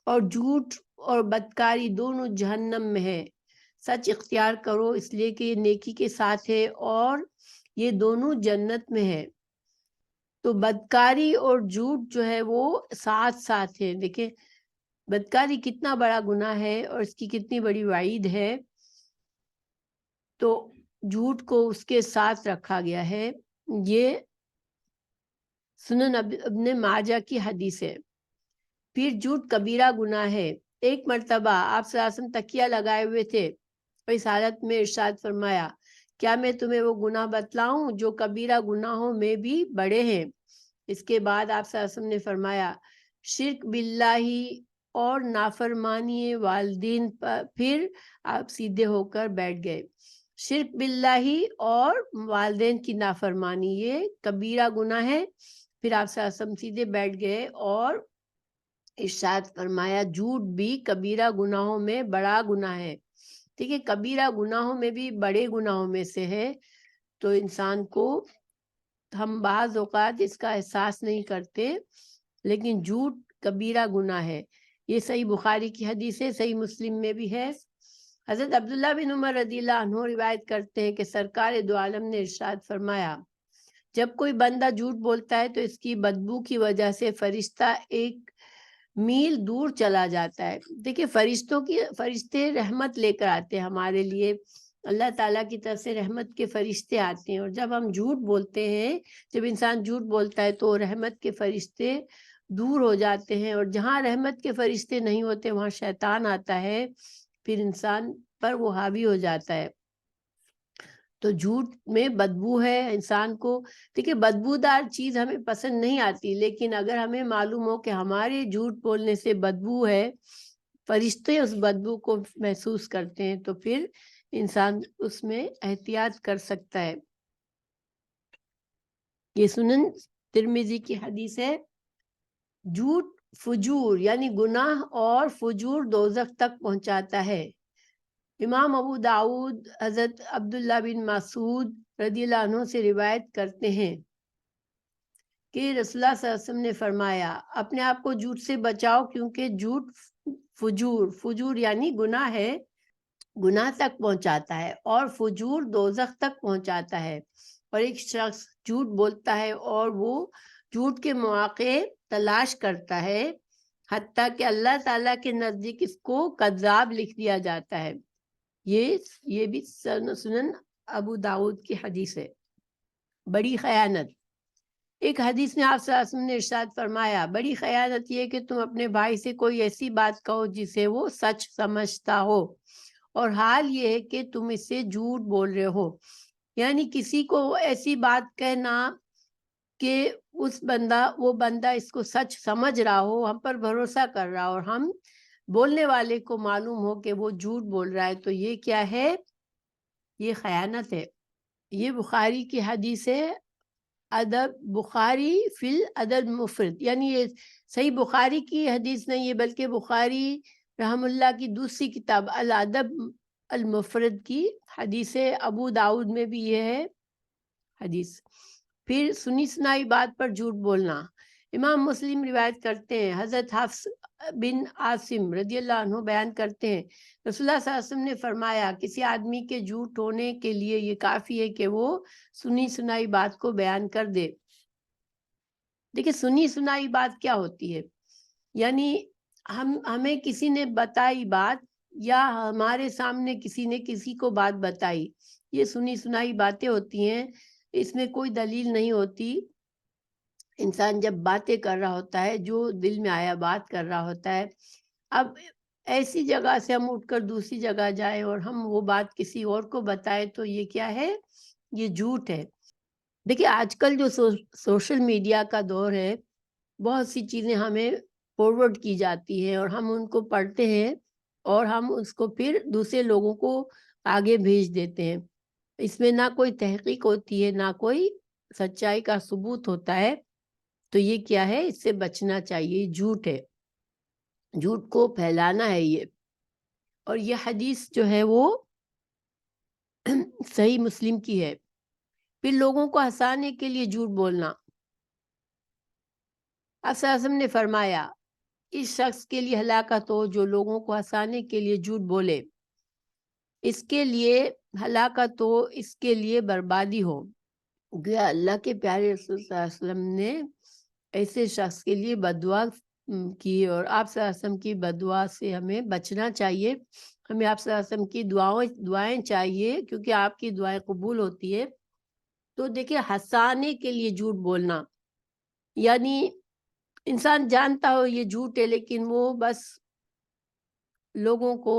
اور جھوٹ اور بدکاری دونوں جہنم میں ہے۔ سچ اختیار کرو اس لیے کہ یہ نیکی کے ساتھ ہے اور یہ دونوں جنت میں ہے۔ تو بدکاری اور جھوٹ جو ہے وہ ساتھ ساتھ ہے۔ دیکھیں بدکاری کتنا بڑا گناہ ہے اور اس کی کتنی بڑی وعید ہے۔ تو جھوٹ کو اس کے ساتھ رکھا گیا ہے. یہ سنن ابن ماجہ کی حدیث ہے. پھر جھوٹ کبیرہ گناہ ہے. ایک مرتبہ آپ صلی اللہ علیہ وسلم تکیہ لگائے ہوئے تھے اور اس حالت میں ارشاد فرمایا کیا میں تمہیں وہ گناہ بتلاؤں جو کبیرہ گناہوں میں بھی بڑے ہیں. اس کے بعد آپ صلی اللہ علیہ وسلم نے فرمایا شرک باللہ اور نافرمانی والدین پر. پھر آپ سیدھے ہو کر بیٹھ گئے. شرک باللہ اور والدین کی نافرمانی یہ کبیرہ گناہ ہے. پھر آپ صلی اللہ علیہ وسلم سیدھے بیٹھ گئے اور ارشاد فرمایا جھوٹ بھی کبیرہ گناہوں میں بڑا گناہ ہے. ٹھیک ہے, کبیرہ گناہوں میں بھی بڑے گناہوں میں سے ہے. تو انسان کو ہم بعض اوقات اس کا احساس نہیں کرتے, لیکن جھوٹ کبیرہ گناہ ہے. یہ صحیح بخاری کی حدیث ہے, صحیح مسلم میں بھی ہے. حضرت عبداللہ بن عمر رضی اللہ عنہ روایت کرتے ہیں کہ سرکار دو عالم نے ارشاد فرمایا جب کوئی بندہ جھوٹ بولتا ہے تو اس کی بدبو کی وجہ سے فرشتہ 1 میل دور چلا جاتا ہے. دیکھیں فرشتے رحمت لے کر آتے ہیں ہمارے لیے. اللہ تعالیٰ کی طرف سے رحمت کے فرشتے آتے ہیں, اور جب ہم جھوٹ بولتے ہیں, جب انسان جھوٹ بولتا ہے تو رحمت کے فرشتے دور ہو جاتے ہیں, اور جہاں رحمت کے فرشتے نہیں ہوتے وہاں شیطان آتا ہے, پھر انسان پر وہ حاوی ہو جاتا ہے. تو جھوٹ میں بدبو ہے انسان کو. دیکھیے بدبودار چیز ہمیں پسند نہیں آتی, لیکن اگر ہمیں معلوم ہو کہ ہمارے جھوٹ بولنے سے بدبو ہے, فرشتے اس بدبو کو محسوس کرتے ہیں, تو پھر انسان اس میں احتیاط کر سکتا ہے. یہ سنن ترمذی کی حدیث ہے. جھوٹ فجور یعنی گناہ اور فجور دوزخ تک پہنچاتا ہے. امام ابو داؤد حضرت عبداللہ بن مسعود رضی اللہ عنہ سے روایت کرتے ہیں کہ رسول اللہ صلی اللہ علیہ وسلم نے فرمایا اپنے آپ کو جھوٹ سے بچاؤ, کیونکہ جھوٹ فجور یعنی گناہ ہے, گناہ تک پہنچاتا ہے, اور فجور دوزخ تک پہنچاتا ہے. اور ایک شخص جھوٹ بولتا ہے اور وہ جھوٹ کے مواقع تلاش کرتا ہے, حتیٰ کہ اللہ تعالیٰ کے نزدیک اس کو کذاب لکھ دیا جاتا ہے. یہ بھی سنن ابو داؤد کی حدیث ہے. بڑی خیانت. ایک حدیث میں آپ صلی اللہ علیہ وسلم نے ارشاد فرمایا بڑی خیانت یہ کہ تم اپنے بھائی سے کوئی ایسی بات کہو جسے وہ سچ سمجھتا ہو, اور حال یہ ہے کہ تم اس سے جھوٹ بول رہے ہو. یعنی کسی کو ایسی بات کہنا کہ وہ بندہ اس کو سچ سمجھ رہا ہو, ہم پر بھروسہ کر رہا ہو, اور ہم بولنے والے کو معلوم ہو کہ وہ جھوٹ بول رہا ہے, تو یہ کیا ہے؟ یہ خیانت ہے. یہ بخاری کی حدیث ہے, بخاری فی الادب مفرد, یعنی یہ صحیح بخاری کی حدیث نہیں ہے بلکہ بخاری رحم اللہ کی دوسری کتاب الادب المفرد کی حدیث ہے. ابو داؤد میں بھی یہ ہے حدیث. پھر سنی سنائی بات پر جھوٹ بولنا. امام مسلم روایت کرتے ہیں, حضرت حفص بن عاصم رضی اللہ عنہ بیان کرتے ہیں رسول اللہ صلی اللہ علیہ وسلم نے فرمایا کسی آدمی کے جھوٹ ہونے کے لیے یہ کافی ہے کہ وہ سنی سنائی بات کو بیان کر دے. دیکھیں سنی سنائی بات کیا ہوتی ہے؟ یعنی ہمیں کسی نے بتائی بات, یا ہمارے سامنے کسی نے کسی کو بات بتائی, یہ سنی سنائی باتیں ہوتی ہیں. اس میں کوئی دلیل نہیں ہوتی. انسان جب باتیں کر رہا ہوتا ہے, جو دل میں آیا بات کر رہا ہوتا ہے. اب ایسی جگہ سے ہم اٹھ کر دوسری جگہ جائیں اور ہم وہ بات کسی اور کو بتائیں, تو یہ کیا ہے؟ یہ جھوٹ ہے. دیکھیے آج کل جو سوشل میڈیا کا دور ہے, بہت سی چیزیں ہمیں فارورڈ کی جاتی ہیں اور ہم ان کو پڑھتے ہیں اور ہم اس کو پھر دوسرے لوگوں کو آگے بھیج دیتے ہیں. اس میں نہ کوئی تحقیق ہوتی ہے, نہ کوئی سچائی کا ثبوت ہوتا ہے. تو یہ کیا ہے؟ اس سے بچنا چاہیے. جھوٹ ہے, جھوٹ کو پھیلانا ہے یہ. اور یہ حدیث جو ہے وہ صحیح مسلم کی ہے. پھر لوگوں کو ہنسانے کے لیے جھوٹ بولنا. آپ صلی اللہ علیہ وسلم نے فرمایا اس شخص کے لیے ہلاکت ہو جو لوگوں کو ہنسانے کے لیے جھوٹ بولے, اس کے لیے ہلاکت ہو, اس کے لیے بربادی ہو. گیا اللہ کے پیارے رسول صلی اللہ علیہ وسلم نے ایسے شخص کے لیے بد دعا کی اور آپ صلی اللہ علیہ وسلم کی بددعا سے ہمیں بچنا چاہیے. ہمیں آپ صلی اللہ علیہ وسلم کی دعائیں چاہیے کیونکہ آپ کی دعائیں قبول ہوتی ہے. تو دیکھیں ہنسانے کے لیے جھوٹ بولنا، یعنی انسان جانتا ہو یہ جھوٹ ہے لیکن وہ بس لوگوں کو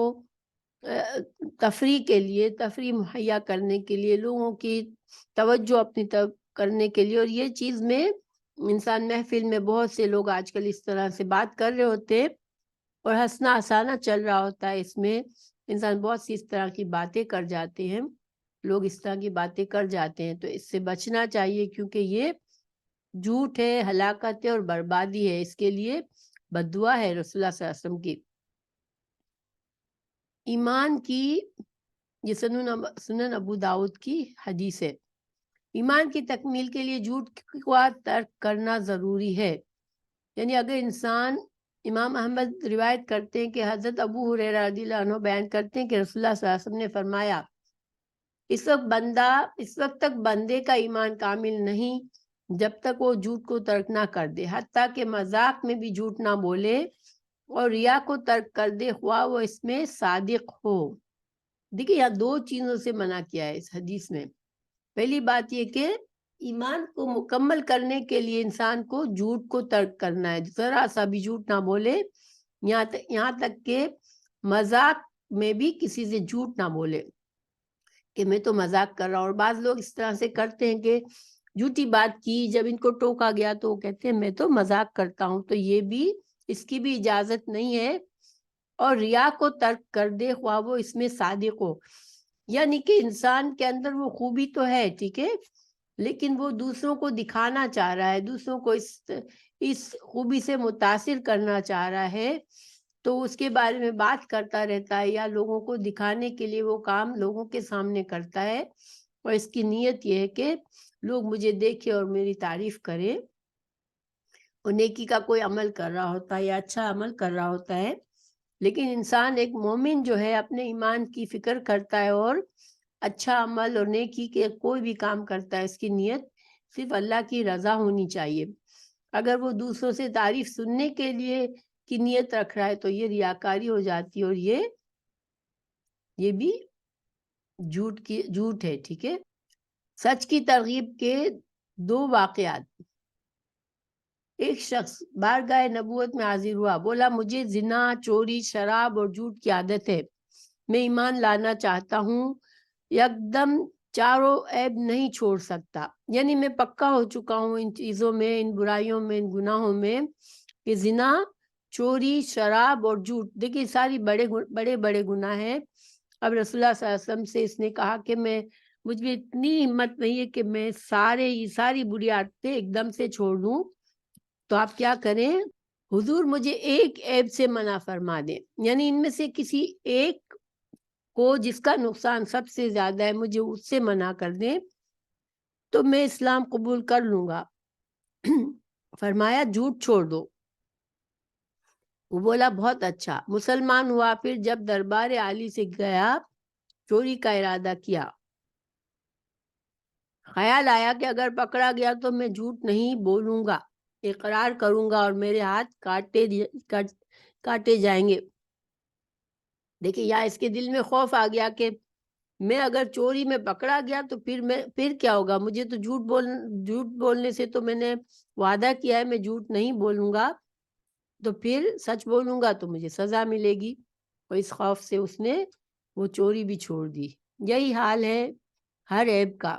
تفریح مہیا کرنے کے لیے، لوگوں کی توجہ اپنی طرف کرنے کے لیے. اور یہ چیز میں انسان محفل میں بہت سے لوگ آج کل اس طرح سے بات کر رہے ہوتے اور ہنسنا ہنسانا چل رہا ہوتا ہے، اس میں انسان بہت سی اس طرح کی باتیں کر جاتے ہیں، لوگ اس طرح کی باتیں کر جاتے ہیں. تو اس سے بچنا چاہیے کیونکہ یہ جھوٹ ہے، ہلاکت ہے اور بربادی ہے. اس کے لیے بددعا ہے رسول اللہ صلی اللہ علیہ وسلم کی. ایمان کی یہ سنن ابو داؤد کی حدیث ہے. ایمان کی تکمیل کے لیے جھوٹ کا ترک کرنا ضروری ہے. یعنی اگر انسان، امام احمد روایت کرتے ہیں کہ حضرت ابو ہریرہ رضی اللہ عنہ بیان کرتے ہیں کہ رسول اللہ صلی اللہ علیہ وسلم نے فرمایا اس وقت تک بندے کا ایمان کامل نہیں جب تک وہ جھوٹ کو ترک نہ کر دے، حتیٰ کہ مذاق میں بھی جھوٹ نہ بولے اور ریا کو ترک کر دے خواہ وہ اس میں صادق ہو. دیکھیں یہاں دو چیزوں سے منع کیا ہے اس حدیث میں. پہلی بات یہ کہ ایمان کو مکمل کرنے کے لیے انسان کو جھوٹ کو ترک کرنا ہے، ذرا سا بھی جھوٹ نہ بولے، یہاں تک کہ مذاق میں بھی کسی سے جھوٹ نہ بولے کہ میں تو مذاق کر رہا ہوں. اور بعض لوگ اس طرح سے کرتے ہیں کہ جھوٹی بات کی، جب ان کو ٹوکا گیا تو وہ کہتے ہیں میں تو مذاق کرتا ہوں. تو یہ بھی، اس کی بھی اجازت نہیں ہے. اور ریا کو ترک کر دے خواہ وہ اس میں صادق ہو، یعنی کہ انسان کے اندر وہ خوبی تو ہے، ٹھیک ہے، لیکن وہ دوسروں کو دکھانا چاہ رہا ہے، دوسروں کو اس خوبی سے متاثر کرنا چاہ رہا ہے، تو اس کے بارے میں بات کرتا رہتا ہے یا لوگوں کو دکھانے کے لیے وہ کام لوگوں کے سامنے کرتا ہے. اور اس کی نیت یہ ہے کہ لوگ مجھے دیکھیں اور میری تعریف کریں. اور نیکی کا کوئی عمل کر رہا ہوتا ہے یا اچھا عمل کر رہا ہوتا ہے، لیکن انسان ایک مومن جو ہے اپنے ایمان کی فکر کرتا ہے اور اچھا عمل اور نیکی کے کوئی بھی کام کرتا ہے، اس کی نیت صرف اللہ کی رضا ہونی چاہیے. اگر وہ دوسروں سے تعریف سننے کے لیے کی نیت رکھ رہا ہے تو یہ ریاکاری ہو جاتی ہے اور یہ بھی جھوٹ ہے، ٹھیک ہے. سچ کی ترغیب کے دو واقعات. ایک شخص بارگاہ نبوت میں حاضر ہوا، بولا مجھے زنا، چوری، شراب اور جھوٹ کی عادت ہے، میں ایمان لانا چاہتا ہوں، یکدم چاروں عیب نہیں چھوڑ سکتا. یعنی میں پکا ہو چکا ہوں ان چیزوں میں، ان برائیوں میں، ان گناہوں میں کہ زنا، چوری، شراب اور جھوٹ، دیکھیے ساری بڑے بڑے گناہ ہیں. اب رسول اللہ صلی اللہ علیہ وسلم سے اس نے کہا کہ مجھ میں اتنی ہمت نہیں ہے کہ میں ساری بری عادتیں ایک دم سے چھوڑ دوں. تو آپ کیا کریں، حضور مجھے ایک عیب سے منع فرما دیں، یعنی ان میں سے کسی ایک کو جس کا نقصان سب سے زیادہ ہے مجھے اس سے منع کر دیں تو میں اسلام قبول کر لوں گا. فرمایا جھوٹ چھوڑ دو. وہ بولا بہت اچھا، مسلمان ہوا. پھر جب دربار عالی سے گیا، چوری کا ارادہ کیا، خیال آیا کہ اگر پکڑا گیا تو میں جھوٹ نہیں بولوں گا، اقرار کروں گا اور میرے ہاتھ کاٹے جائیں گے. دیکھیں یا اس کے دل میں خوف آ گیا کہ میں اگر چوری میں پکڑا گیا تو پھر کیا ہوگا، مجھے تو جھوٹ بولنے سے تو میں نے وعدہ کیا ہے میں جھوٹ نہیں بولوں گا، تو پھر سچ بولوں گا تو مجھے سزا ملے گی. اور اس خوف سے اس نے وہ چوری بھی چھوڑ دی. یہی حال ہے ہر عیب کا.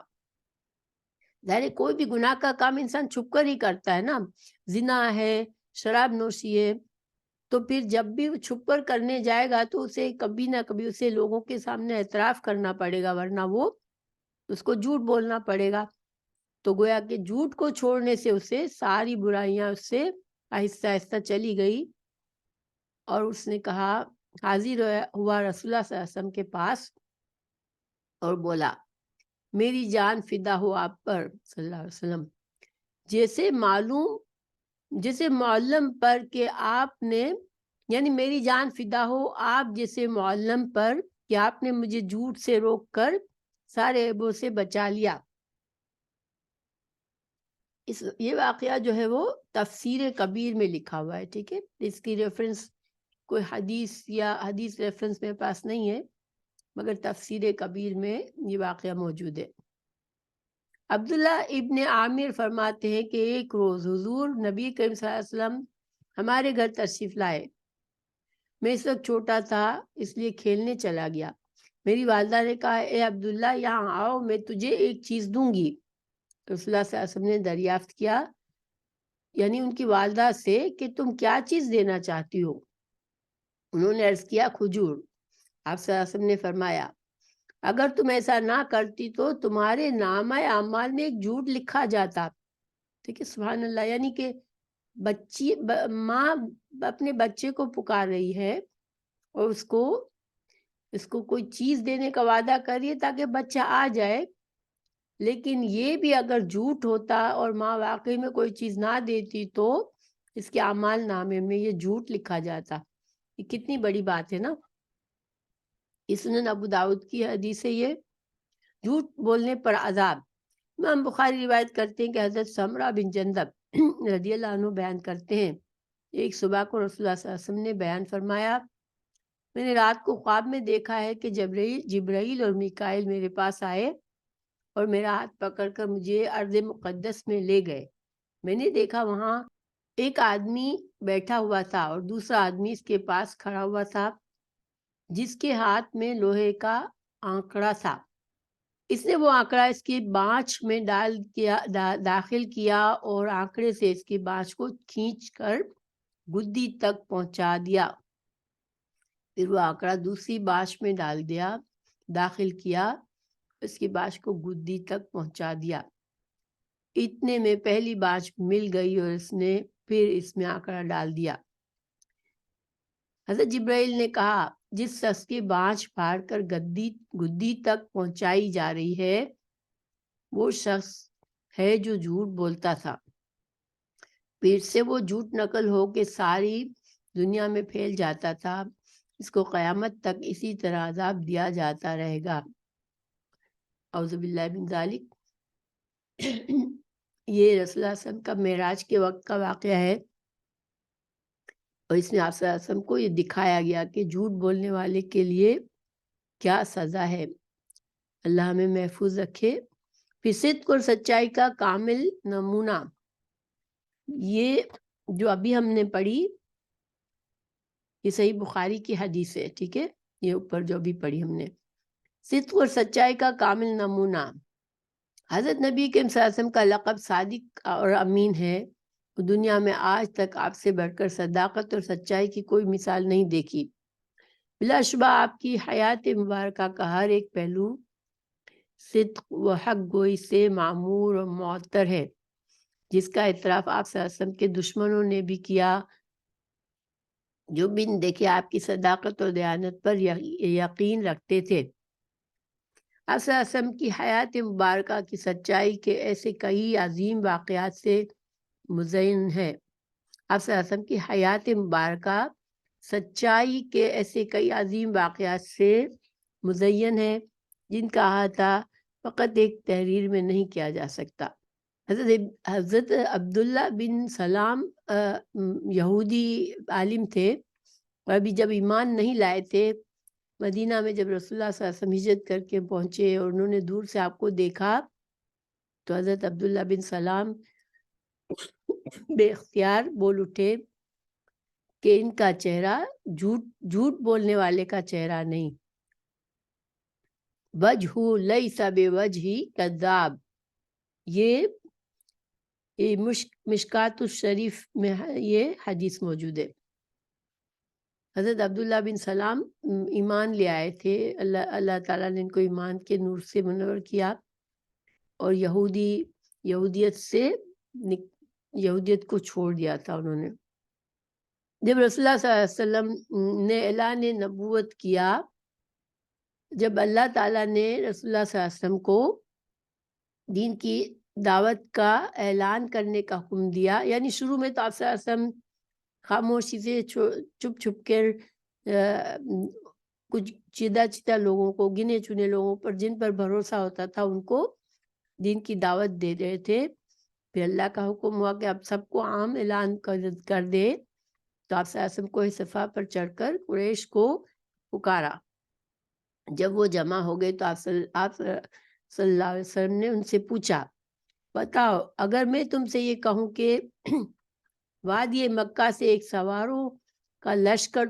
ظاہر کوئی بھی گناہ کا کام انسان چھپ کر ہی کرتا ہے نا، زنا ہے، شراب نوشی ہے، تو پھر جب بھی وہ چھپ کر کرنے جائے گا تو اسے کبھی نہ کبھی اسے لوگوں کے سامنے اعتراف کرنا پڑے گا، ورنہ وہ اس کو جھوٹ بولنا پڑے گا. تو گویا کہ جھوٹ کو چھوڑنے سے اسے ساری برائیاں اس سے آہستہ آہستہ چلی گئی. اور اس نے کہا، حاضر ہوا رسول اللہ صلی اللہ علیہ وسلم کے پاس اور بولا میری جان فدا ہو آپ پر صلی اللہ علیہ وسلم، جیسے معلم پر کہ آپ نے، یعنی میری جان فدا ہو آپ جیسے معلم پر کہ آپ نے مجھے جھوٹ سے روک کر سارے عیبوں سے بچا لیا. یہ واقعہ جو ہے وہ تفسیر کبیر میں لکھا ہوا ہے، ٹھیک ہے، اس کی ریفرنس کوئی حدیث یا حدیث ریفرنس میرے پاس نہیں ہے، مگر تفسیر کبیر میں یہ واقعہ موجود ہے۔ عبداللہ ابن عامر فرماتے ہیں کہ ایک روز حضور نبی کریم صلی اللہ علیہ وسلم ہمارے گھر تشریف لائے۔ میں اس وقت چھوٹا تھا، اس لیے کھیلنے چلا گیا۔ میری والدہ نے کہا، اے عبداللہ یہاں آؤ، میں تجھے ایک چیز دوں گی۔ رسول اللہ صلی اللہ علیہ وسلم نے دریافت کیا، یعنی ان کی والدہ سے، کہ تم کیا چیز دینا چاہتی ہو؟ انہوں نے عرض کیا، کھجور۔ آپ صلی اللہ علیہ وسلم نے فرمایا، اگر تم ایسا نہ کرتی تو تمہارے نامہ اعمال میں ایک جھوٹ لکھا جاتا۔ ٹھیک ہے، سبحان اللہ، یعنی کہ ماں اپنے بچے کو پکار رہی ہے اور اس کو کوئی چیز دینے کا وعدہ کر رہی ہے تاکہ بچہ آ جائے، لیکن یہ بھی اگر جھوٹ ہوتا اور ماں واقعی میں کوئی چیز نہ دیتی تو اس کے اعمال نامے میں یہ جھوٹ لکھا جاتا۔ یہ کتنی بڑی بات ہے نا۔ سنن ابو داؤد کی حدیث ہے یہ، جھوٹ بولنے پر عذاب۔ امام بخاری روایت کرتے ہیں کہ حضرت سمرہ بن جندب رضی اللہ عنہ بیان کرتے ہیں، ایک صبح کو رسول اللہ صلی اللہ علیہ وسلم نے بیان فرمایا، میں نے رات کو خواب میں دیکھا ہے کہ جبرائیل اور میکائیل میرے پاس آئے اور میرا ہاتھ پکڑ کر مجھے ارض مقدس میں لے گئے۔ میں نے دیکھا وہاں ایک آدمی بیٹھا ہوا تھا اور دوسرا آدمی اس کے پاس کھڑا ہوا تھا، جس کے ہاتھ میں لوہے کا آنکڑا تھا۔ اس نے وہ آنکڑا اس کی بانچ میں داخل کیا اور آنکڑے سے اس کی بانچ کو کھینچ کر گدی تک پہنچا دیا۔ پھر وہ آنکڑا دوسری بانچ میں داخل کیا، اس کی بانچ کو گدی تک پہنچا دیا۔ اتنے میں پہلی بانچ مل گئی اور اس نے پھر اس میں آنکڑا ڈال دیا۔ حضرت جبرائیل نے کہا، جس شخص کی بانچ پھاڑ کر گدی تک پہنچائی جا رہی ہے وہ شخص ہے جو جھوٹ بولتا تھا، پھر سے وہ جھوٹ نقل ہو کے ساری دنیا میں پھیل جاتا تھا، اس کو قیامت تک اسی طرح عذاب دیا جاتا رہے گا۔ اعوذ باللہ من ذالک۔ یہ رسول اللہ صلی اللہ علیہ وسلم کا معراج کے وقت کا واقعہ ہے، اور اس میں آپ صلی اللہ علیہ وسلم کو یہ دکھایا گیا کہ جھوٹ بولنے والے کے لیے کیا سزا ہے۔ اللہ ہمیں محفوظ رکھے۔ پھر صدق اور سچائی کا کامل نمونہ، یہ جو ابھی ہم نے پڑھی یہ صحیح بخاری کی حدیث ہے، ٹھیک ہے، یہ اوپر جو بھی پڑھی ہم نے، صدق اور سچائی کا کامل نمونہ۔ حضرت نبی کے صلی اللہ علیہ وسلم کا لقب صادق اور امین ہے، دنیا میں آج تک آپ سے بڑھ کر صداقت اور سچائی کی کوئی مثال نہیں دیکھی۔ بلا شبہ آپ کی حیات مبارکہ کا ہر ایک پہلو صدق و حق گوئی سے معمور اور معطر ہے، جس کا اعتراف آپ صلی اللہ علیہ وسلم کے دشمنوں نے بھی کیا، جو بن دیکھے آپ کی صداقت اور دیانت پر یقین رکھتے تھے۔ آپ صلی اللہ علیہ وسلم کی حیات مبارکہ کی سچائی کے ایسے کئی عظیم واقعات سے مزین ہے۔ آپ صلی اللہ علیہ وسلم کی حیات مبارکہ سچائی کے ایسے کئی عظیم واقعات سے مزین ہے جن کا احاطہ فقط ایک تحریر میں نہیں کیا جا سکتا۔ حضرت عبداللہ بن سلام یہودی عالم تھے، اور ابھی جب ایمان نہیں لائے تھے، مدینہ میں جب رسول اللہ صلی اللہ علیہ وسلم ہجرت کر کے پہنچے اور انہوں نے دور سے آپ کو دیکھا تو حضرت عبداللہ بن سلام بے اختیار بول اٹھے کہ ان کا چہرہ جھوٹ بولنے والے کا چہرہ نہیں، وجہ لیس بوجہ کذاب۔ یہ مشکات الشریف میں یہ حدیث موجود ہے۔ حضرت عبداللہ بن سلام ایمان لے آئے تھے، اللہ تعالیٰ نے ان کو ایمان کے نور سے منور کیا، اور یہودیت کو چھوڑ دیا تھا انہوں نے۔ جب رسول اللہ صلی اللہ علیہ وسلم نے اعلان نبوت کیا، جب اللہ تعالیٰ نے رسول اللہ صلی اللہ علیہ وسلم کو دین کی دعوت کا اعلان کرنے کا حکم دیا، یعنی شروع میں تو آپ صلی اللہ علیہ وسلم خاموشی سے چھپ چھپ کر کچھ چیدہ لوگوں کو، گنے چنے لوگوں پر جن پر بھروسہ ہوتا تھا ان کو دین کی دعوت دے رہے تھے، پھر اللہ کا حکم ہوا کہ اب سب کو عام اعلان کر دے، تو آپ صلی اللہ علیہ وسلم کو صفا پر چڑھ کر قریش کو پکارا۔ جب وہ جمع ہو گئے تو آپ صلی اللہ علیہ وسلم نے ان سے پوچھا، بتاؤ اگر میں تم سے یہ کہوں کہ وادی مکہ سے ایک سواروں کا لشکر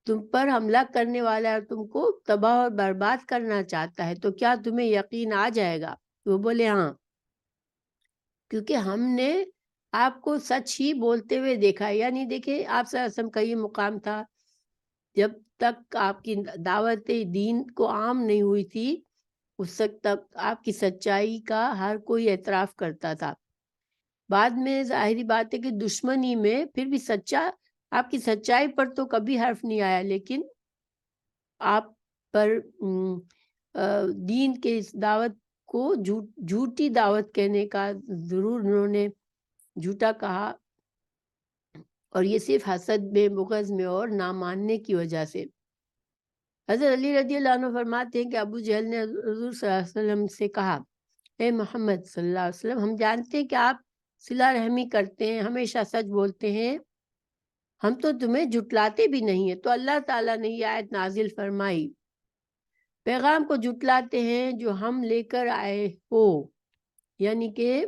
تم پر حملہ کرنے والا ہے اور تم کو تباہ اور برباد کرنا چاہتا ہے، تو کیا تمہیں یقین آ جائے گا؟ وہ بولے ہاں، کیونکہ ہم نے آپ کو سچ ہی بولتے ہوئے دیکھا ہے۔ یعنی دیکھیں آپ صلی اللہ علیہ وسلم کا یہ مقام تھا، جب تک آپ کی دعوت دین کو عام نہیں ہوئی تھی اس وقت تک آپ کی سچائی کا ہر کوئی اعتراف کرتا تھا۔ بعد میں ظاہری بات ہے کہ دشمنی میں پھر بھی آپ کی سچائی پر تو کبھی حرف نہیں آیا، لیکن آپ پر دین کے اس دعوت کو جھوٹی دعوت کہنے کا ضرور انہوں نے جھوٹا کہا، اور یہ صرف حسد میں، بغض میں اور نہ ماننے کی وجہ سے۔ حضرت علی رضی اللہ عنہ فرماتے ہیں کہ ابو جہل نے حضور صلی اللہ علیہ وسلم سے کہا، اے محمد صلی اللہ علیہ وسلم، ہم جانتے ہیں کہ آپ صلہ رحمی کرتے ہیں، ہمیشہ سچ بولتے ہیں، ہم تو تمہیں جھٹلاتے بھی نہیں ہیں۔ تو اللہ تعالیٰ نے یہ آیت نازل فرمائی، پیغام کو جھٹلاتے ہیں جو ہم لے کر آئے ہو، یعنی کہ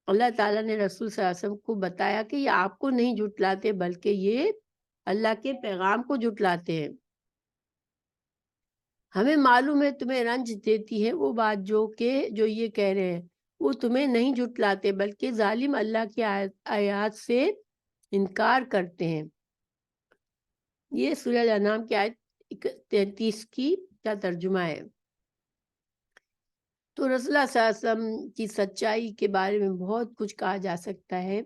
اللہ تعالیٰ نے رسول صلی اللہ علیہ وسلم کو بتایا کہ یہ آپ کو نہیں جھٹلاتے بلکہ یہ اللہ کے پیغام کو جھٹلاتے ہیں۔ ہمیں معلوم ہے تمہیں رنج دیتی ہے وہ بات جو یہ کہہ رہے ہیں، وہ تمہیں نہیں جھٹلاتے بلکہ ظالم اللہ کی آیات سے انکار کرتے ہیں۔ یہ سورہ الانعام کی آیت 33 کا ترجمہ ہے۔ تو رسول اللہ صلی اللہ علیہ وسلم کی سچائی کے بارے میں بہت کچھ کہا جا سکتا ہے،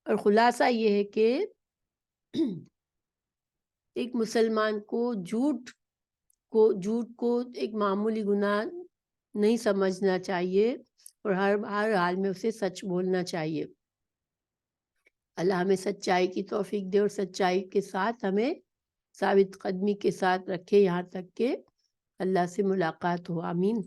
اور خلاصہ یہ ہے کہ ایک مسلمان کو جھوٹ کو ایک معمولی گناہ نہیں سمجھنا چاہیے، اور ہر حال میں اسے سچ بولنا چاہیے۔ اللہ ہمیں سچائی کی توفیق دے اور سچائی کے ساتھ ہمیں ثابت قدمی کے ساتھ رکھے یہاں تک کہ اللہ سے ملاقات ہو۔ آمین۔